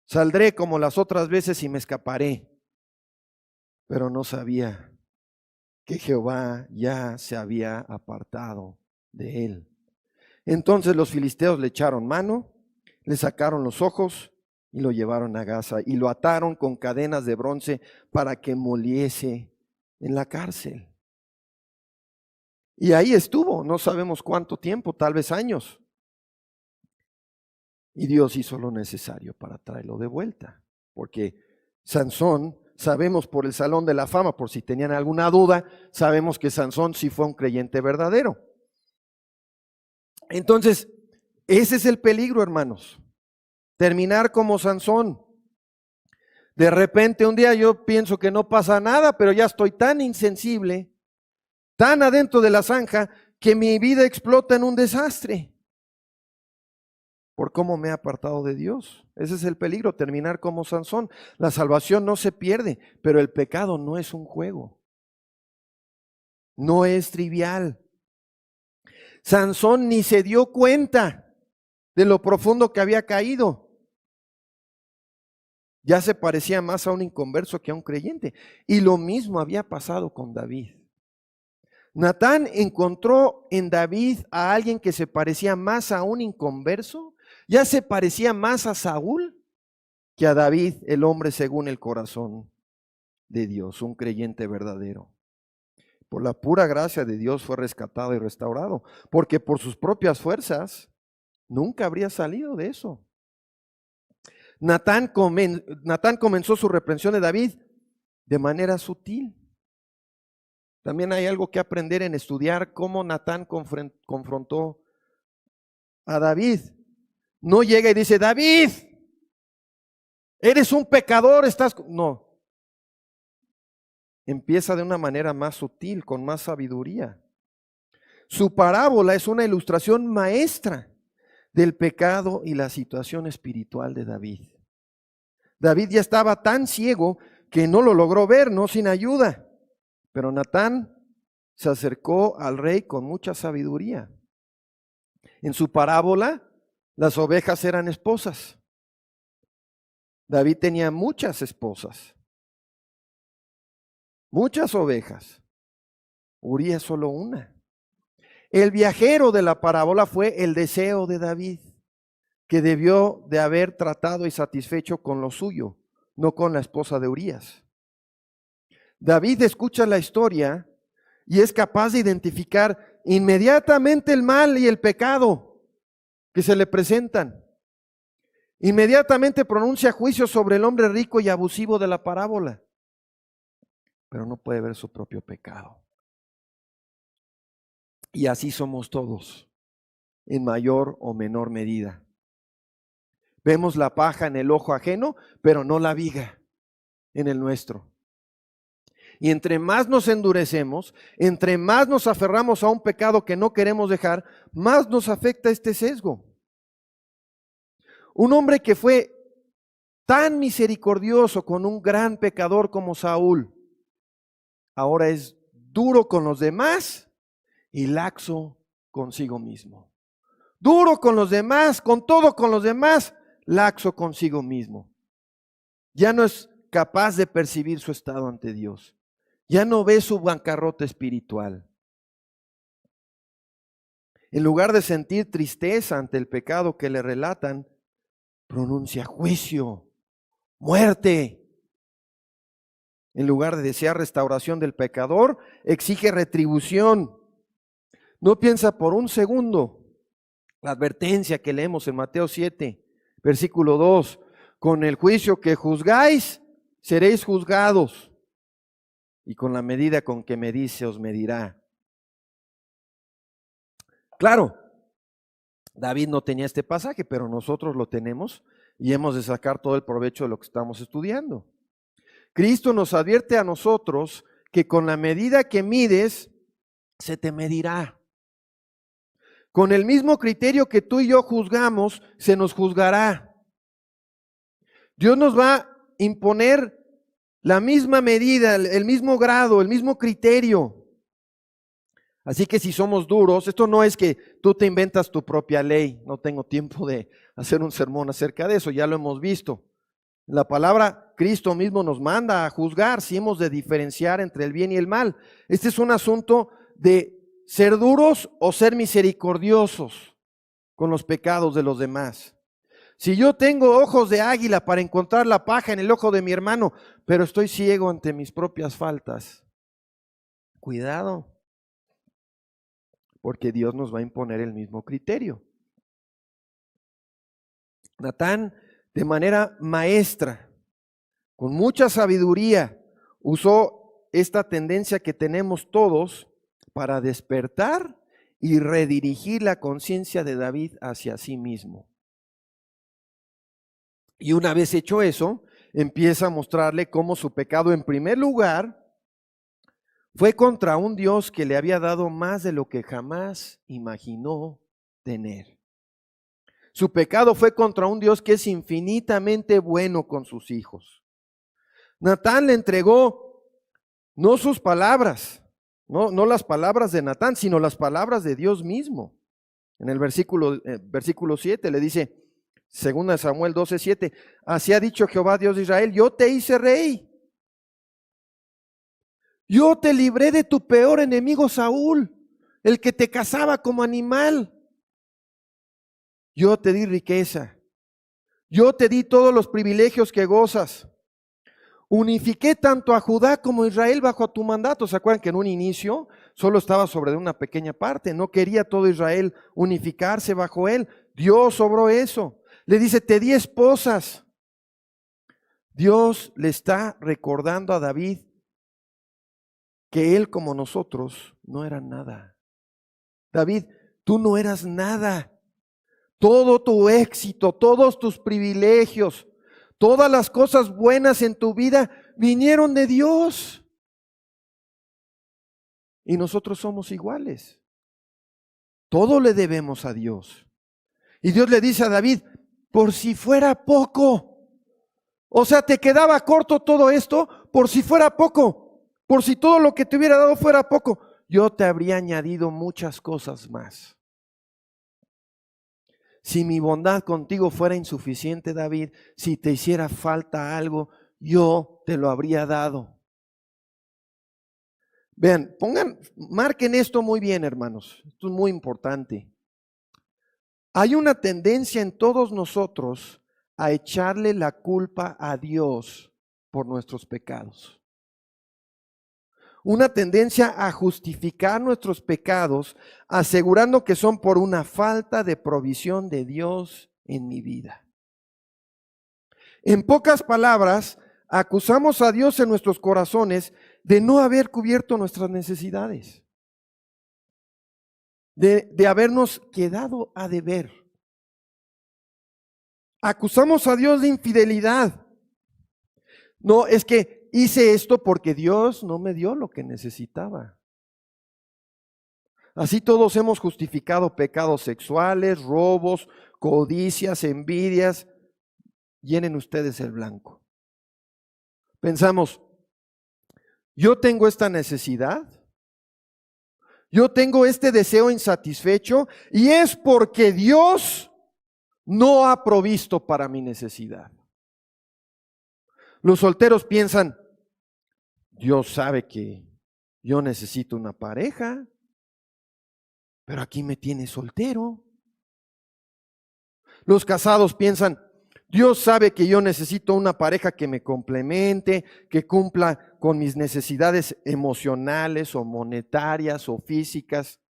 Saldré como las otras veces y me escaparé. Pero no sabía que Jehová ya se había apartado de él. Entonces los filisteos le echaron mano, le sacaron los ojos y lo llevaron a Gaza y lo ataron con cadenas de bronce para que moliese en la cárcel. Y ahí estuvo, no sabemos cuánto tiempo, tal vez años. Y Dios hizo lo necesario para traerlo de vuelta, porque Sansón, sabemos por el Salón de la Fama, por si tenían alguna duda, sabemos que Sansón sí fue un creyente verdadero. Entonces, ese es el peligro, hermanos. Terminar como Sansón. De repente un día yo pienso que no pasa nada, pero ya estoy tan insensible, tan adentro de la zanja, que mi vida explota en un desastre. Por cómo me he apartado de Dios. Ese es el peligro, terminar como Sansón. La salvación no se pierde, pero el pecado no es un juego. No es trivial. Sansón ni se dio cuenta de lo profundo que había caído. Ya se parecía más a un inconverso que a un creyente. Y lo mismo había pasado con David. Natán encontró en David a alguien que se parecía más a un inconverso. Ya se parecía más a Saúl que a David, el hombre según el corazón de Dios, un creyente verdadero. Por la pura gracia de Dios fue rescatado y restaurado, porque por sus propias fuerzas nunca habría salido de eso. Natán comenzó su reprensión de David de manera sutil. También hay algo que aprender en estudiar cómo Natán confrontó a David. No llega y dice: David, eres un pecador, No. Empieza de una manera más sutil, con más sabiduría. Su parábola es una ilustración maestra del pecado y la situación espiritual de David. David ya estaba tan ciego que no lo logró ver, no sin ayuda. Pero Natán se acercó al rey con mucha sabiduría. En su parábola, las ovejas eran esposas. David tenía muchas esposas, muchas ovejas. Uría solo una. El viajero de la parábola fue el deseo de David, que debió de haber tratado y satisfecho con lo suyo, no con la esposa de Urías. David escucha la historia y es capaz de identificar inmediatamente el mal y el pecado que se le presentan. Inmediatamente pronuncia juicio sobre el hombre rico y abusivo de la parábola, pero no puede ver su propio pecado. Y así somos todos, en mayor o menor medida. Vemos la paja en el ojo ajeno, pero no la viga en el nuestro. Y entre más nos endurecemos, entre más nos aferramos a un pecado que no queremos dejar, más nos afecta este sesgo. Un hombre que fue tan misericordioso con un gran pecador como Saúl, ahora es duro con los demás y laxo consigo mismo. Duro con los demás, con todo con los demás, laxo consigo mismo. Ya no es capaz de percibir su estado ante Dios. Ya no ve su bancarrota espiritual. En lugar de sentir tristeza ante el pecado que le relatan, pronuncia juicio, muerte. En lugar de desear restauración del pecador, exige retribución. No piensa por un segundo la advertencia que leemos en Mateo 7, versículo 2. Con el juicio que juzgáis, seréis juzgados, y con la medida con que medís se os medirá. Claro, David no tenía este pasaje, pero nosotros lo tenemos y hemos de sacar todo el provecho de lo que estamos estudiando. Cristo nos advierte a nosotros que con la medida que mides, se te medirá. Con el mismo criterio que tú y yo juzgamos, se nos juzgará. Dios nos va a imponer la misma medida, el mismo grado, el mismo criterio. Así que si somos duros, esto no es que tú te inventas tu propia ley. No tengo tiempo de hacer un sermón acerca de eso, ya lo hemos visto. La palabra, Cristo mismo nos manda a juzgar si hemos de diferenciar entre el bien y el mal. Este es un asunto de ser duros o ser misericordiosos con los pecados de los demás. Si yo tengo ojos de águila para encontrar la paja en el ojo de mi hermano, pero estoy ciego ante mis propias faltas, cuidado, porque Dios nos va a imponer el mismo criterio. Natán, de manera maestra, con mucha sabiduría, usó esta tendencia que tenemos todos para despertar y redirigir la conciencia de David hacia sí mismo. Y una vez hecho eso, empieza a mostrarle cómo su pecado, en primer lugar, fue contra un Dios que le había dado más de lo que jamás imaginó tener. Su pecado fue contra un Dios que es infinitamente bueno con sus hijos. Natán le entregó no sus palabras, no las palabras de Natán, sino las palabras de Dios mismo. En el versículo 7 le dice, 2 Samuel 12:7, así ha dicho Jehová Dios de Israel, yo te hice rey. Yo te libré de tu peor enemigo Saúl, el que te cazaba como animal. Yo te di riqueza. Yo te di todos los privilegios que gozas. Unifiqué tanto a Judá como a Israel bajo tu mandato. ¿Se acuerdan que en un inicio solo estaba sobre una pequeña parte? No quería todo Israel unificarse bajo él. Dios obró eso. Le dice, te di esposas. Dios le está recordando a David que él como nosotros no era nada. David, tú no eras nada. Todo tu éxito, todos tus privilegios, todas las cosas buenas en tu vida vinieron de Dios. Y nosotros somos iguales. Todo le debemos a Dios. Y Dios le dice a David, por si fuera poco. O sea, te quedaba corto todo esto, por si fuera poco. Por si todo lo que te hubiera dado fuera poco, yo te habría añadido muchas cosas más. Si mi bondad contigo fuera insuficiente, David, si te hiciera falta algo, yo te lo habría dado. Vean, marquen esto muy bien, hermanos. Esto es muy importante. Hay una tendencia en todos nosotros a echarle la culpa a Dios por nuestros pecados. Una tendencia a justificar nuestros pecados, asegurando que son por una falta de provisión de Dios en mi vida. En pocas palabras, acusamos a Dios en nuestros corazones de no haber cubierto nuestras necesidades, de habernos quedado a deber. Acusamos a Dios de infidelidad. No, es que hice esto porque Dios no me dio lo que necesitaba. Así todos hemos justificado pecados sexuales, robos, codicias, envidias, llenen ustedes el blanco. Pensamos, yo tengo esta necesidad, yo tengo este deseo insatisfecho y es porque Dios no ha provisto para mi necesidad. Los solteros piensan, Dios sabe que yo necesito una pareja, pero aquí me tiene soltero. Los casados piensan, Dios sabe que yo necesito una pareja que me complemente, que cumpla con mis necesidades emocionales o monetarias o físicas,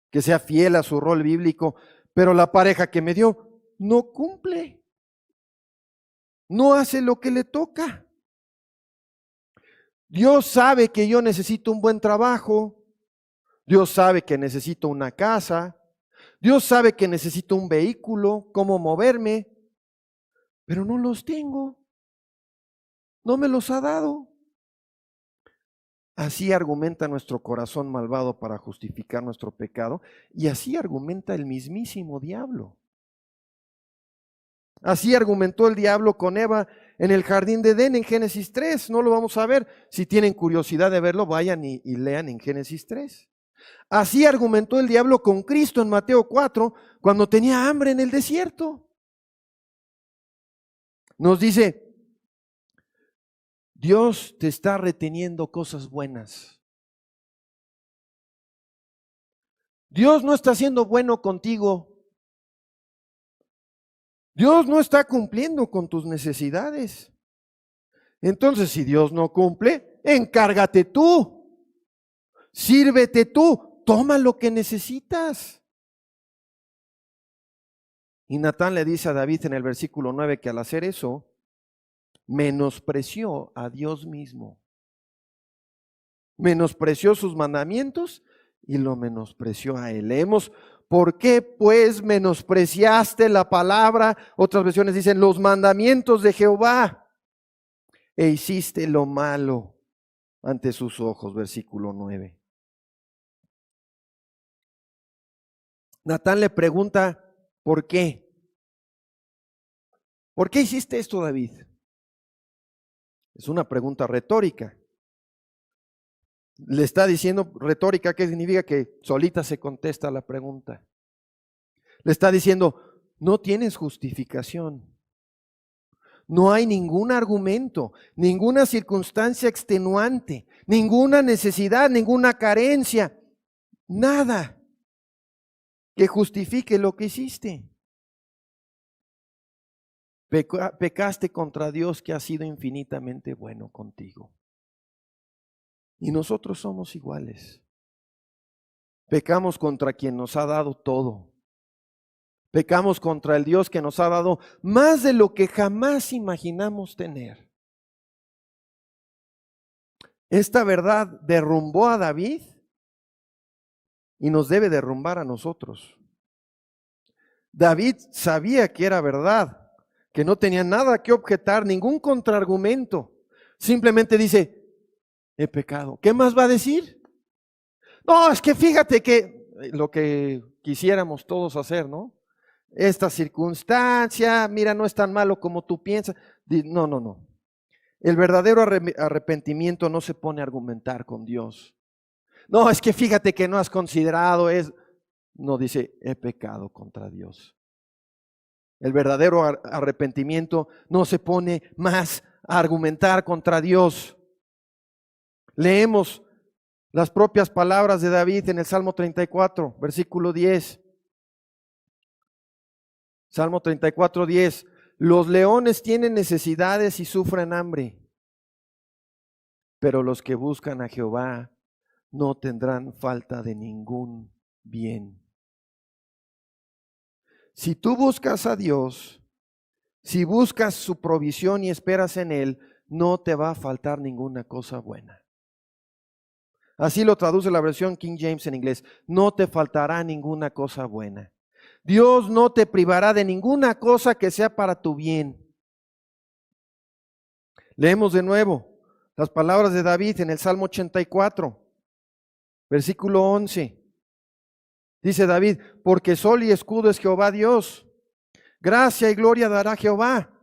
que sea fiel a su rol bíblico, pero la pareja que me dio no cumple, no hace lo que le toca. Dios sabe que yo necesito un buen trabajo, Dios sabe que necesito una casa, Dios sabe que necesito un vehículo, cómo moverme, pero no los tengo, no me los ha dado. Así argumenta nuestro corazón malvado para justificar nuestro pecado y así argumenta el mismísimo diablo. Así argumentó el diablo con Eva en el jardín de Edén en Génesis 3. No lo vamos a ver. Si tienen curiosidad de verlo, vayan y lean en Génesis 3. Así argumentó el diablo con Cristo en Mateo 4 cuando tenía hambre en el desierto. Nos dice, Dios te está reteniendo cosas buenas. Dios no está siendo bueno contigo. Dios no está cumpliendo con tus necesidades. Entonces, si Dios no cumple, encárgate tú. Sírvete tú. Toma lo que necesitas. Y Natán le dice a David en el versículo 9 que al hacer eso, menospreció a Dios mismo. Menospreció sus mandamientos y lo menospreció a él. Leemos, ¿por qué pues menospreciaste la palabra? Otras versiones dicen, los mandamientos de Jehová, e hiciste lo malo ante sus ojos. Versículo 9. Natán le pregunta, ¿por qué? ¿Por qué hiciste esto, David? Es una pregunta retórica. Le está diciendo retórica, ¿qué significa? Que solita se contesta la pregunta. Le está diciendo, no tienes justificación. No hay ningún argumento, ninguna circunstancia extenuante, ninguna necesidad, ninguna carencia, nada que justifique lo que hiciste. Pecaste contra Dios que ha sido infinitamente bueno contigo. Y nosotros somos iguales. Pecamos contra quien nos ha dado todo. Pecamos contra el Dios que nos ha dado más de lo que jamás imaginamos tener. Esta verdad derrumbó a David y nos debe derrumbar a nosotros. David sabía que era verdad, que no tenía nada que objetar, ningún contraargumento. Simplemente dice, he pecado. ¿Qué más va a decir? No, es que fíjate que lo que quisiéramos todos hacer, ¿no? Esta circunstancia, mira, no es tan malo como tú piensas. No, no, no. El verdadero arrepentimiento no se pone a argumentar con Dios. No, es que fíjate que no has considerado es. No, dice, he pecado contra Dios. El verdadero arrepentimiento no se pone más a argumentar contra Dios. Leemos las propias palabras de David en el Salmo 34, versículo 10. Salmo 34, 10. Los leones tienen necesidades y sufren hambre, pero los que buscan a Jehová no tendrán falta de ningún bien. Si tú buscas a Dios, si buscas su provisión y esperas en Él, no te va a faltar ninguna cosa buena. Así lo traduce la versión King James en inglés. No te faltará ninguna cosa buena. Dios no te privará de ninguna cosa que sea para tu bien. Leemos de nuevo las palabras de David en el Salmo 84, versículo 11. Dice David, porque sol y escudo es Jehová Dios. Gracia y gloria dará Jehová.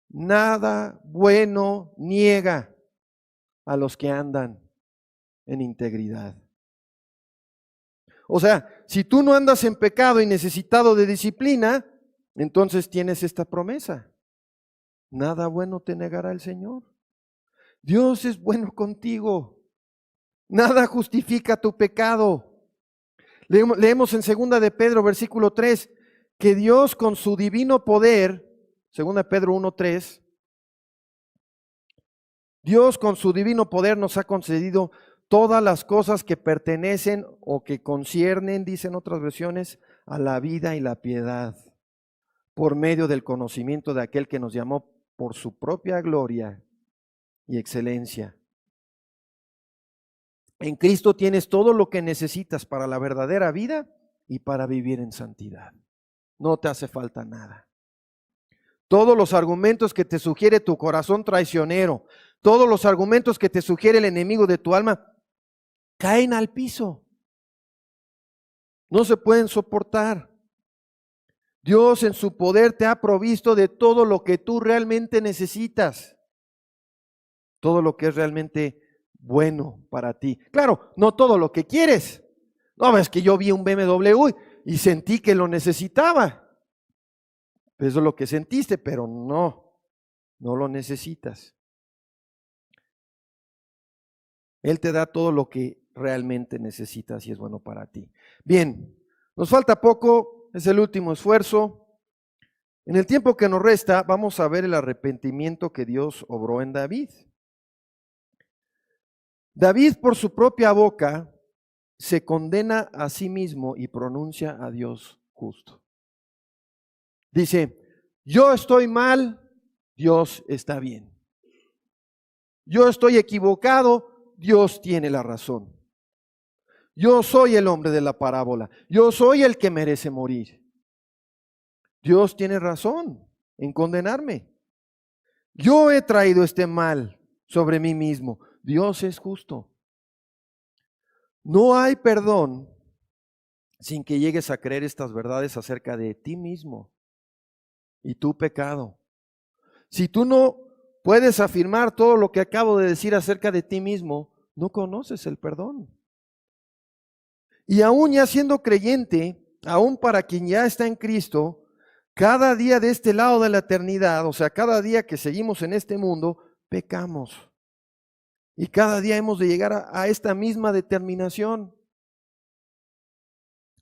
Nada bueno niega a los que andan en integridad. O sea, si tú no andas en pecado y necesitado de disciplina, entonces tienes esta promesa. Nada bueno te negará el Señor. Dios es bueno contigo. Nada justifica tu pecado. Leemos en 2 de Pedro, versículo 3, que Dios con su divino poder, 2 de Pedro 1:3, Dios con su divino poder nos ha concedido todas las cosas que pertenecen o que conciernen, dicen otras versiones, a la vida y la piedad, por medio del conocimiento de aquel que nos llamó por su propia gloria y excelencia. En Cristo tienes todo lo que necesitas para la verdadera vida y para vivir en santidad. No te hace falta nada. Todos los argumentos que te sugiere tu corazón traicionero, todos los argumentos que te sugiere el enemigo de tu alma, caen al piso. No se pueden soportar. Dios en su poder te ha provisto de todo lo que tú realmente necesitas. Todo lo que es realmente bueno para ti. Claro, no todo lo que quieres. No, es que yo vi un BMW y sentí que lo necesitaba. Eso es lo que sentiste, pero no lo necesitas. Él te da todo lo que realmente necesitas y es bueno para ti. Bien, nos falta poco, es el último esfuerzo. En el tiempo que nos resta, vamos a ver el arrepentimiento que Dios obró en David. David, por su propia boca, se condena a sí mismo y pronuncia a Dios justo. Dice, yo estoy mal, Dios está bien. Yo estoy equivocado, Dios tiene la razón. Yo soy el hombre de la parábola. Yo soy el que merece morir. Dios tiene razón en condenarme. Yo he traído este mal sobre mí mismo. Dios es justo. No hay perdón sin que llegues a creer estas verdades acerca de ti mismo y tu pecado. Si tú no puedes afirmar todo lo que acabo de decir acerca de ti mismo, no conoces el perdón. Y aún ya siendo creyente, aún para quien ya está en Cristo, cada día de este lado de la eternidad, o sea, cada día que seguimos en este mundo, pecamos. Y cada día hemos de llegar a esta misma determinación.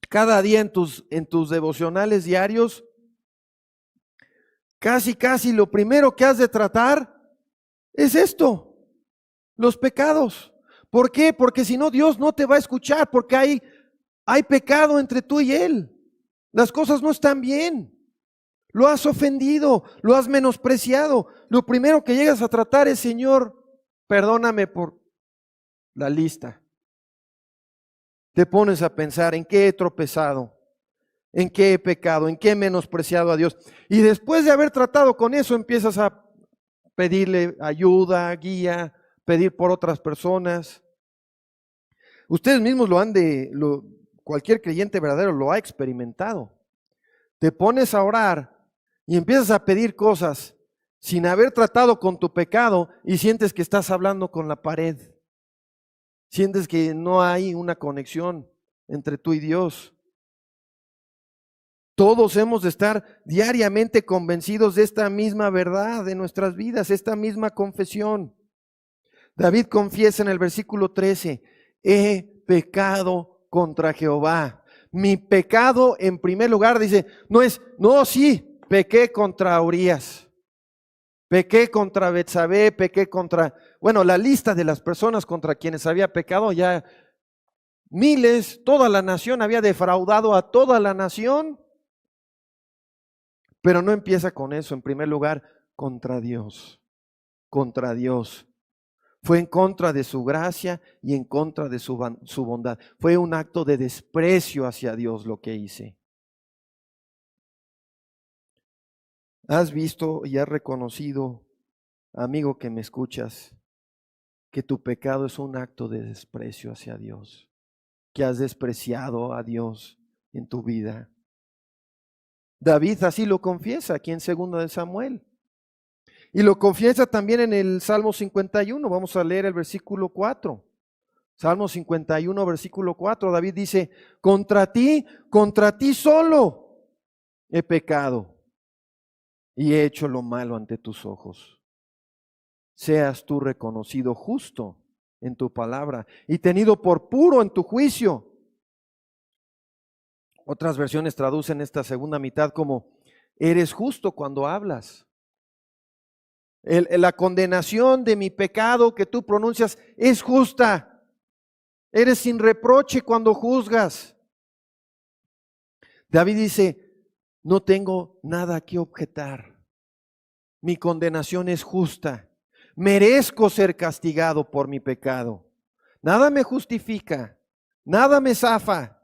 Cada día en tus devocionales diarios, casi lo primero que has de tratar es esto, los pecados. ¿Por qué? Porque si no, Dios no te va a escuchar, porque hay pecado entre tú y Él. Las cosas no están bien. Lo has ofendido, lo has menospreciado. Lo primero que llegas a tratar es, Señor, perdóname por la lista. Te pones a pensar en qué he tropezado, en qué he pecado, en qué he menospreciado a Dios. Y después de haber tratado con eso, empiezas a pedirle ayuda, guía, pedir por otras personas. Ustedes mismos cualquier creyente verdadero lo ha experimentado. Te pones a orar y empiezas a pedir cosas sin haber tratado con tu pecado y sientes que estás hablando con la pared. Sientes que no hay una conexión entre tú y Dios. Todos hemos de estar diariamente convencidos de esta misma verdad de nuestras vidas, esta misma confesión. David confiesa en el versículo 13, he pecado contra Jehová. Mi pecado en primer lugar dice, sí, pequé contra Urías, pequé contra Betsabé, pequé contra, la lista de las personas contra quienes había pecado ya miles, toda la nación, había defraudado a toda la nación. Pero no empieza con eso, en primer lugar, contra Dios, contra Dios. Fue en contra de su gracia y en contra de su bondad. Fue un acto de desprecio hacia Dios lo que hice. ¿Has visto y has reconocido, amigo que me escuchas, que tu pecado es un acto de desprecio hacia Dios? Que has despreciado a Dios, en tu vida. David así lo confiesa aquí en 2 de Samuel. Y lo confiesa también en el Salmo 51. Vamos a leer el versículo 4. Salmo 51, versículo 4. David dice, contra ti solo he pecado y he hecho lo malo ante tus ojos. Seas tú reconocido justo en tu palabra y tenido por puro en tu juicio. Otras versiones traducen esta segunda mitad como, eres justo cuando hablas. La condenación de mi pecado que tú pronuncias es justa. Eres sin reproche cuando juzgas. David dice, no tengo nada que objetar. Mi condenación es justa. Merezco ser castigado por mi pecado. Nada me justifica, nada me zafa.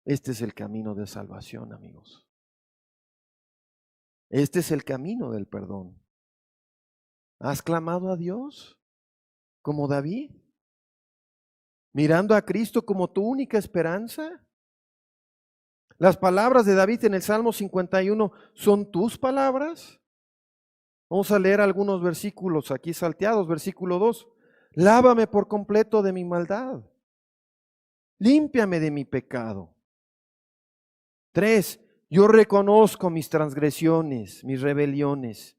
Este es el camino de salvación, amigos. Este es el camino del perdón. ¿Has clamado a Dios como David? ¿Mirando a Cristo como tu única esperanza? Las palabras de David en el Salmo 51 son tus palabras. Vamos a leer algunos versículos aquí salteados. Versículo 2. Lávame por completo de mi maldad. Límpiame de mi pecado. 3. Yo reconozco mis transgresiones, mis rebeliones.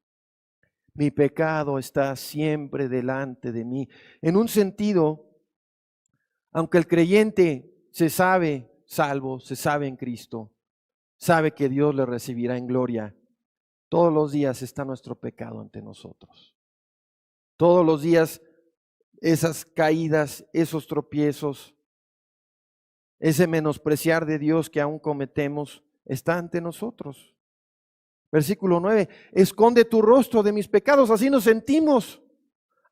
Mi pecado está siempre delante de mí. En un sentido, aunque el creyente se sabe salvo, se sabe en Cristo, sabe que Dios le recibirá en gloria, todos los días está nuestro pecado ante nosotros. Todos los días esas caídas, esos tropiezos, ese menospreciar de Dios que aún cometemos, está ante nosotros. Versículo 9, esconde tu rostro de mis pecados, así nos sentimos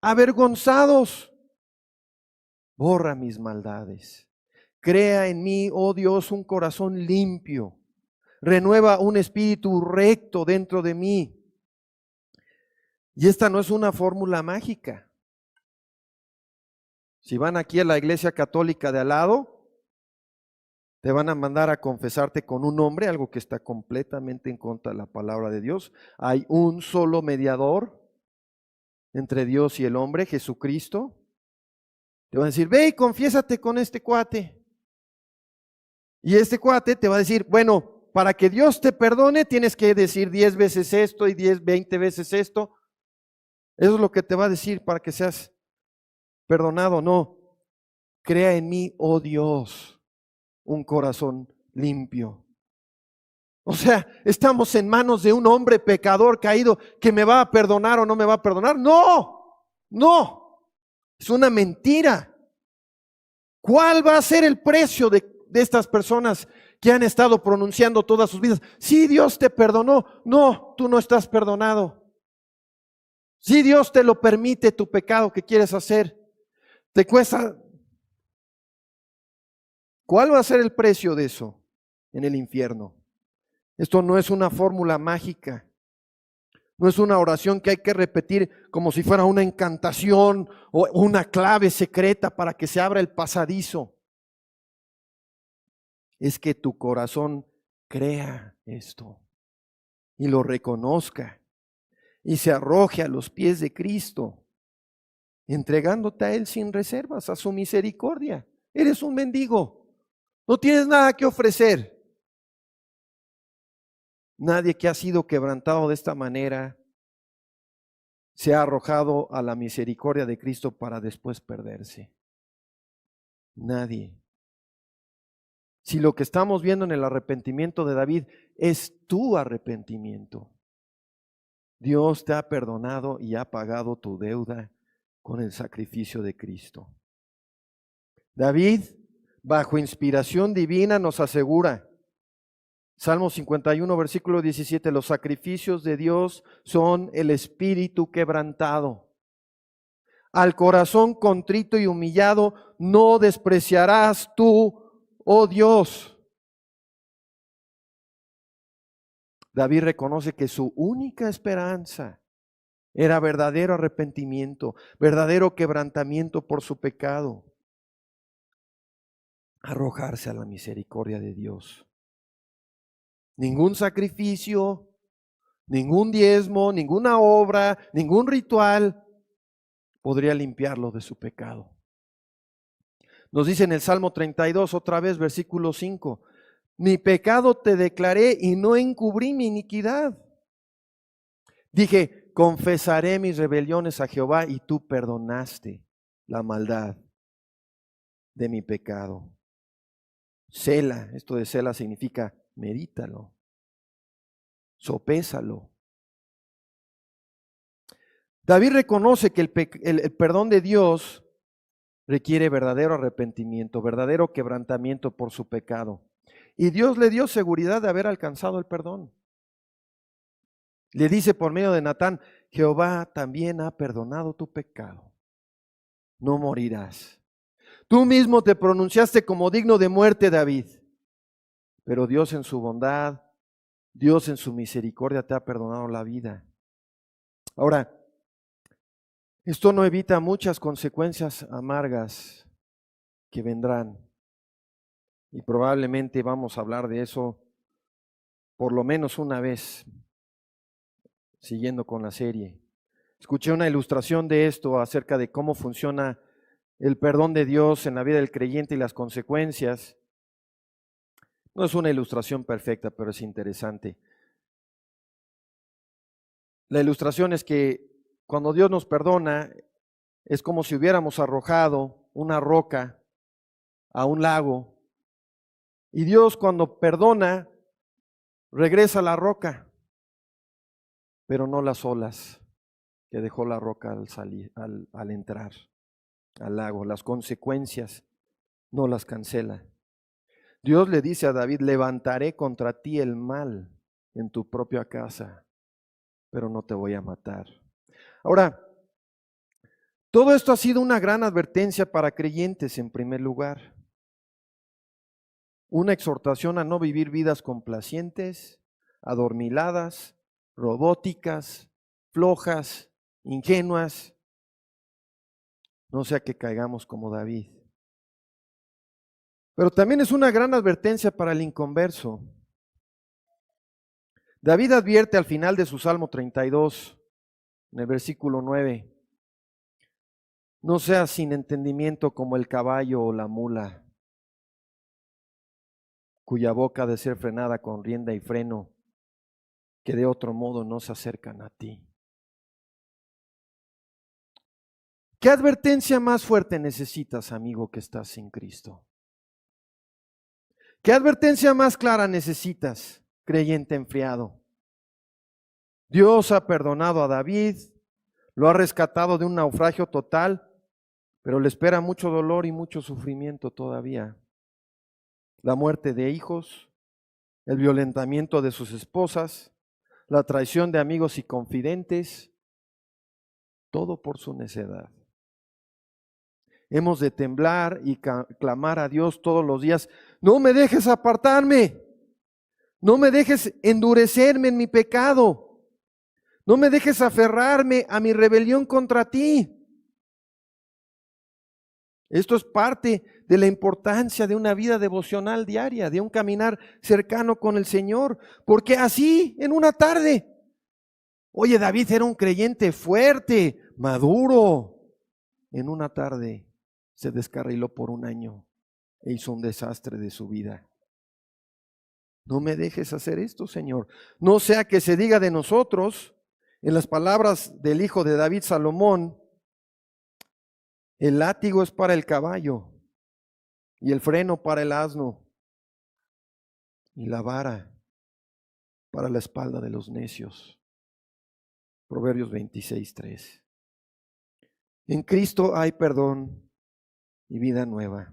avergonzados. Borra mis maldades. Crea en mí, oh Dios, un corazón limpio. Renueva un espíritu recto dentro de mí. Y esta no es una fórmula mágica. Si van aquí a la iglesia católica de al lado, te van a mandar a confesarte con un hombre, algo que está completamente en contra de la palabra de Dios. Hay un solo mediador entre Dios y el hombre, Jesucristo. Te van a decir, ve y confiésate con este cuate. Y este cuate te va a decir, bueno, para que Dios te perdone tienes que decir 10 veces esto y 20 veces esto. Eso es lo que te va a decir para que seas perdonado. No, crea en mí, oh Dios, un corazón limpio. O sea, estamos en manos de un hombre pecador caído que me va a perdonar o no me va a perdonar. No, no, es una mentira. ¿Cuál va a ser el precio de estas personas que han estado pronunciando todas sus vidas? Sí, Dios te perdonó. No, tú no estás perdonado. Si Dios te lo permite, tu pecado que quieres hacer, te cuesta. ¿Cuál va a ser el precio de eso en el infierno? Esto no es una fórmula mágica. No es una oración que hay que repetir como si fuera una encantación o una clave secreta para que se abra el pasadizo. Es que tu corazón crea esto y lo reconozca y se arroje a los pies de Cristo, entregándote a Él sin reservas, a su misericordia. Eres un mendigo, no tienes nada que ofrecer. Nadie que ha sido quebrantado de esta manera se ha arrojado a la misericordia de Cristo para después perderse. Nadie. Si lo que estamos viendo en el arrepentimiento de David es tu arrepentimiento, Dios te ha perdonado y ha pagado tu deuda con el sacrificio de Cristo. David, bajo inspiración divina, nos asegura, Salmo 51, versículo 17, los sacrificios de Dios son el espíritu quebrantado. Al corazón contrito y humillado no despreciarás tú, oh Dios. David reconoce que su única esperanza era verdadero arrepentimiento, verdadero quebrantamiento por su pecado. arrojarse a la misericordia de Dios. Ningún sacrificio, ningún diezmo, ninguna obra, ningún ritual podría limpiarlo de su pecado. Nos dice en el Salmo 32, otra vez, versículo 5, mi pecado te declaré y no encubrí mi iniquidad. Dije, confesaré mis rebeliones a Jehová y tú perdonaste la maldad de mi pecado. Sela, esto de sela significa medítalo, sopésalo. David reconoce que el perdón de Dios requiere verdadero arrepentimiento, verdadero quebrantamiento por su pecado. Y Dios le dio seguridad de haber alcanzado el perdón. Le dice por medio de Natán, Jehová también ha perdonado tu pecado. No morirás. Tú mismo te pronunciaste como digno de muerte, David. Pero Dios en su bondad, Dios en su misericordia te ha perdonado la vida. Ahora, esto no evita muchas consecuencias amargas que vendrán. Y probablemente vamos a hablar de eso por lo menos una vez, siguiendo con la serie. Escuché una ilustración de esto acerca de cómo funciona el perdón de Dios en la vida del creyente y las consecuencias. No es una ilustración perfecta, pero es interesante. La ilustración es que cuando Dios nos perdona, es como si hubiéramos arrojado una roca a un lago. Y Dios cuando perdona, regresa la roca, pero no las olas que dejó la roca al salir, al entrar al lago. Las consecuencias no las cancela. Dios le dice a David, levantaré contra ti el mal en tu propia casa, pero no te voy a matar. Ahora, todo esto ha sido una gran advertencia para creyentes en primer lugar. Una exhortación a no vivir vidas complacientes, adormiladas, robóticas, flojas, ingenuas, no sea que caigamos como David. Pero también es una gran advertencia para el inconverso. David advierte al final de su Salmo 32, en el versículo 9, no seas sin entendimiento como el caballo o la mula, cuya boca ha de ser frenada con rienda y freno, que de otro modo no se acercan a ti. ¿Qué advertencia más fuerte necesitas, amigo, que estás sin Cristo? ¿Qué advertencia más clara necesitas, creyente enfriado? Dios ha perdonado a David, lo ha rescatado de un naufragio total, pero le espera mucho dolor y mucho sufrimiento todavía. La muerte de hijos, el violentamiento de sus esposas, la traición de amigos y confidentes, todo por su necedad. Hemos de temblar y clamar a Dios todos los días, no me dejes apartarme, no me dejes endurecerme en mi pecado, no me dejes aferrarme a mi rebelión contra ti. Esto es parte de la importancia de una vida devocional diaria, de un caminar cercano con el Señor, porque así en una tarde, oye, David era un creyente fuerte, maduro, en una tarde se descarriló por un año e hizo un desastre de su vida. No me dejes hacer esto, Señor. No sea que se diga de nosotros, en las palabras del hijo de David, Salomón, el látigo es para el caballo y el freno para el asno y la vara para la espalda de los necios. Proverbios 26:3. En Cristo hay perdón y vida nueva.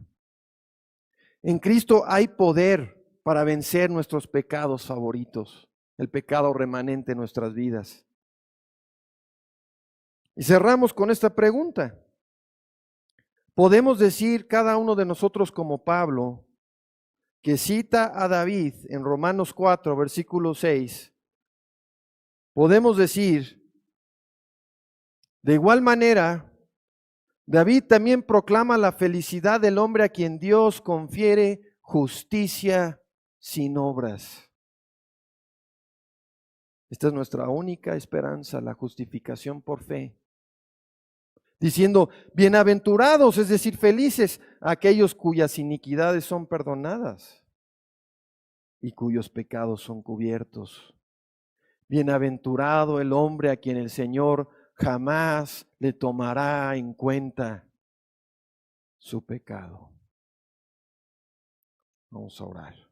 En Cristo hay poder para vencer nuestros pecados favoritos, el pecado remanente en nuestras vidas. Y cerramos con esta pregunta. ¿Podemos decir cada uno de nosotros como Pablo, que cita a David en Romanos 4, versículo 6, podemos decir, de igual manera, David también proclama la felicidad del hombre a quien Dios confiere justicia sin obras. Esta es nuestra única esperanza, la justificación por fe. Diciendo, bienaventurados, es decir, felices aquellos cuyas iniquidades son perdonadas y cuyos pecados son cubiertos. Bienaventurado el hombre a quien el Señor jamás le tomará en cuenta su pecado. Vamos a orar.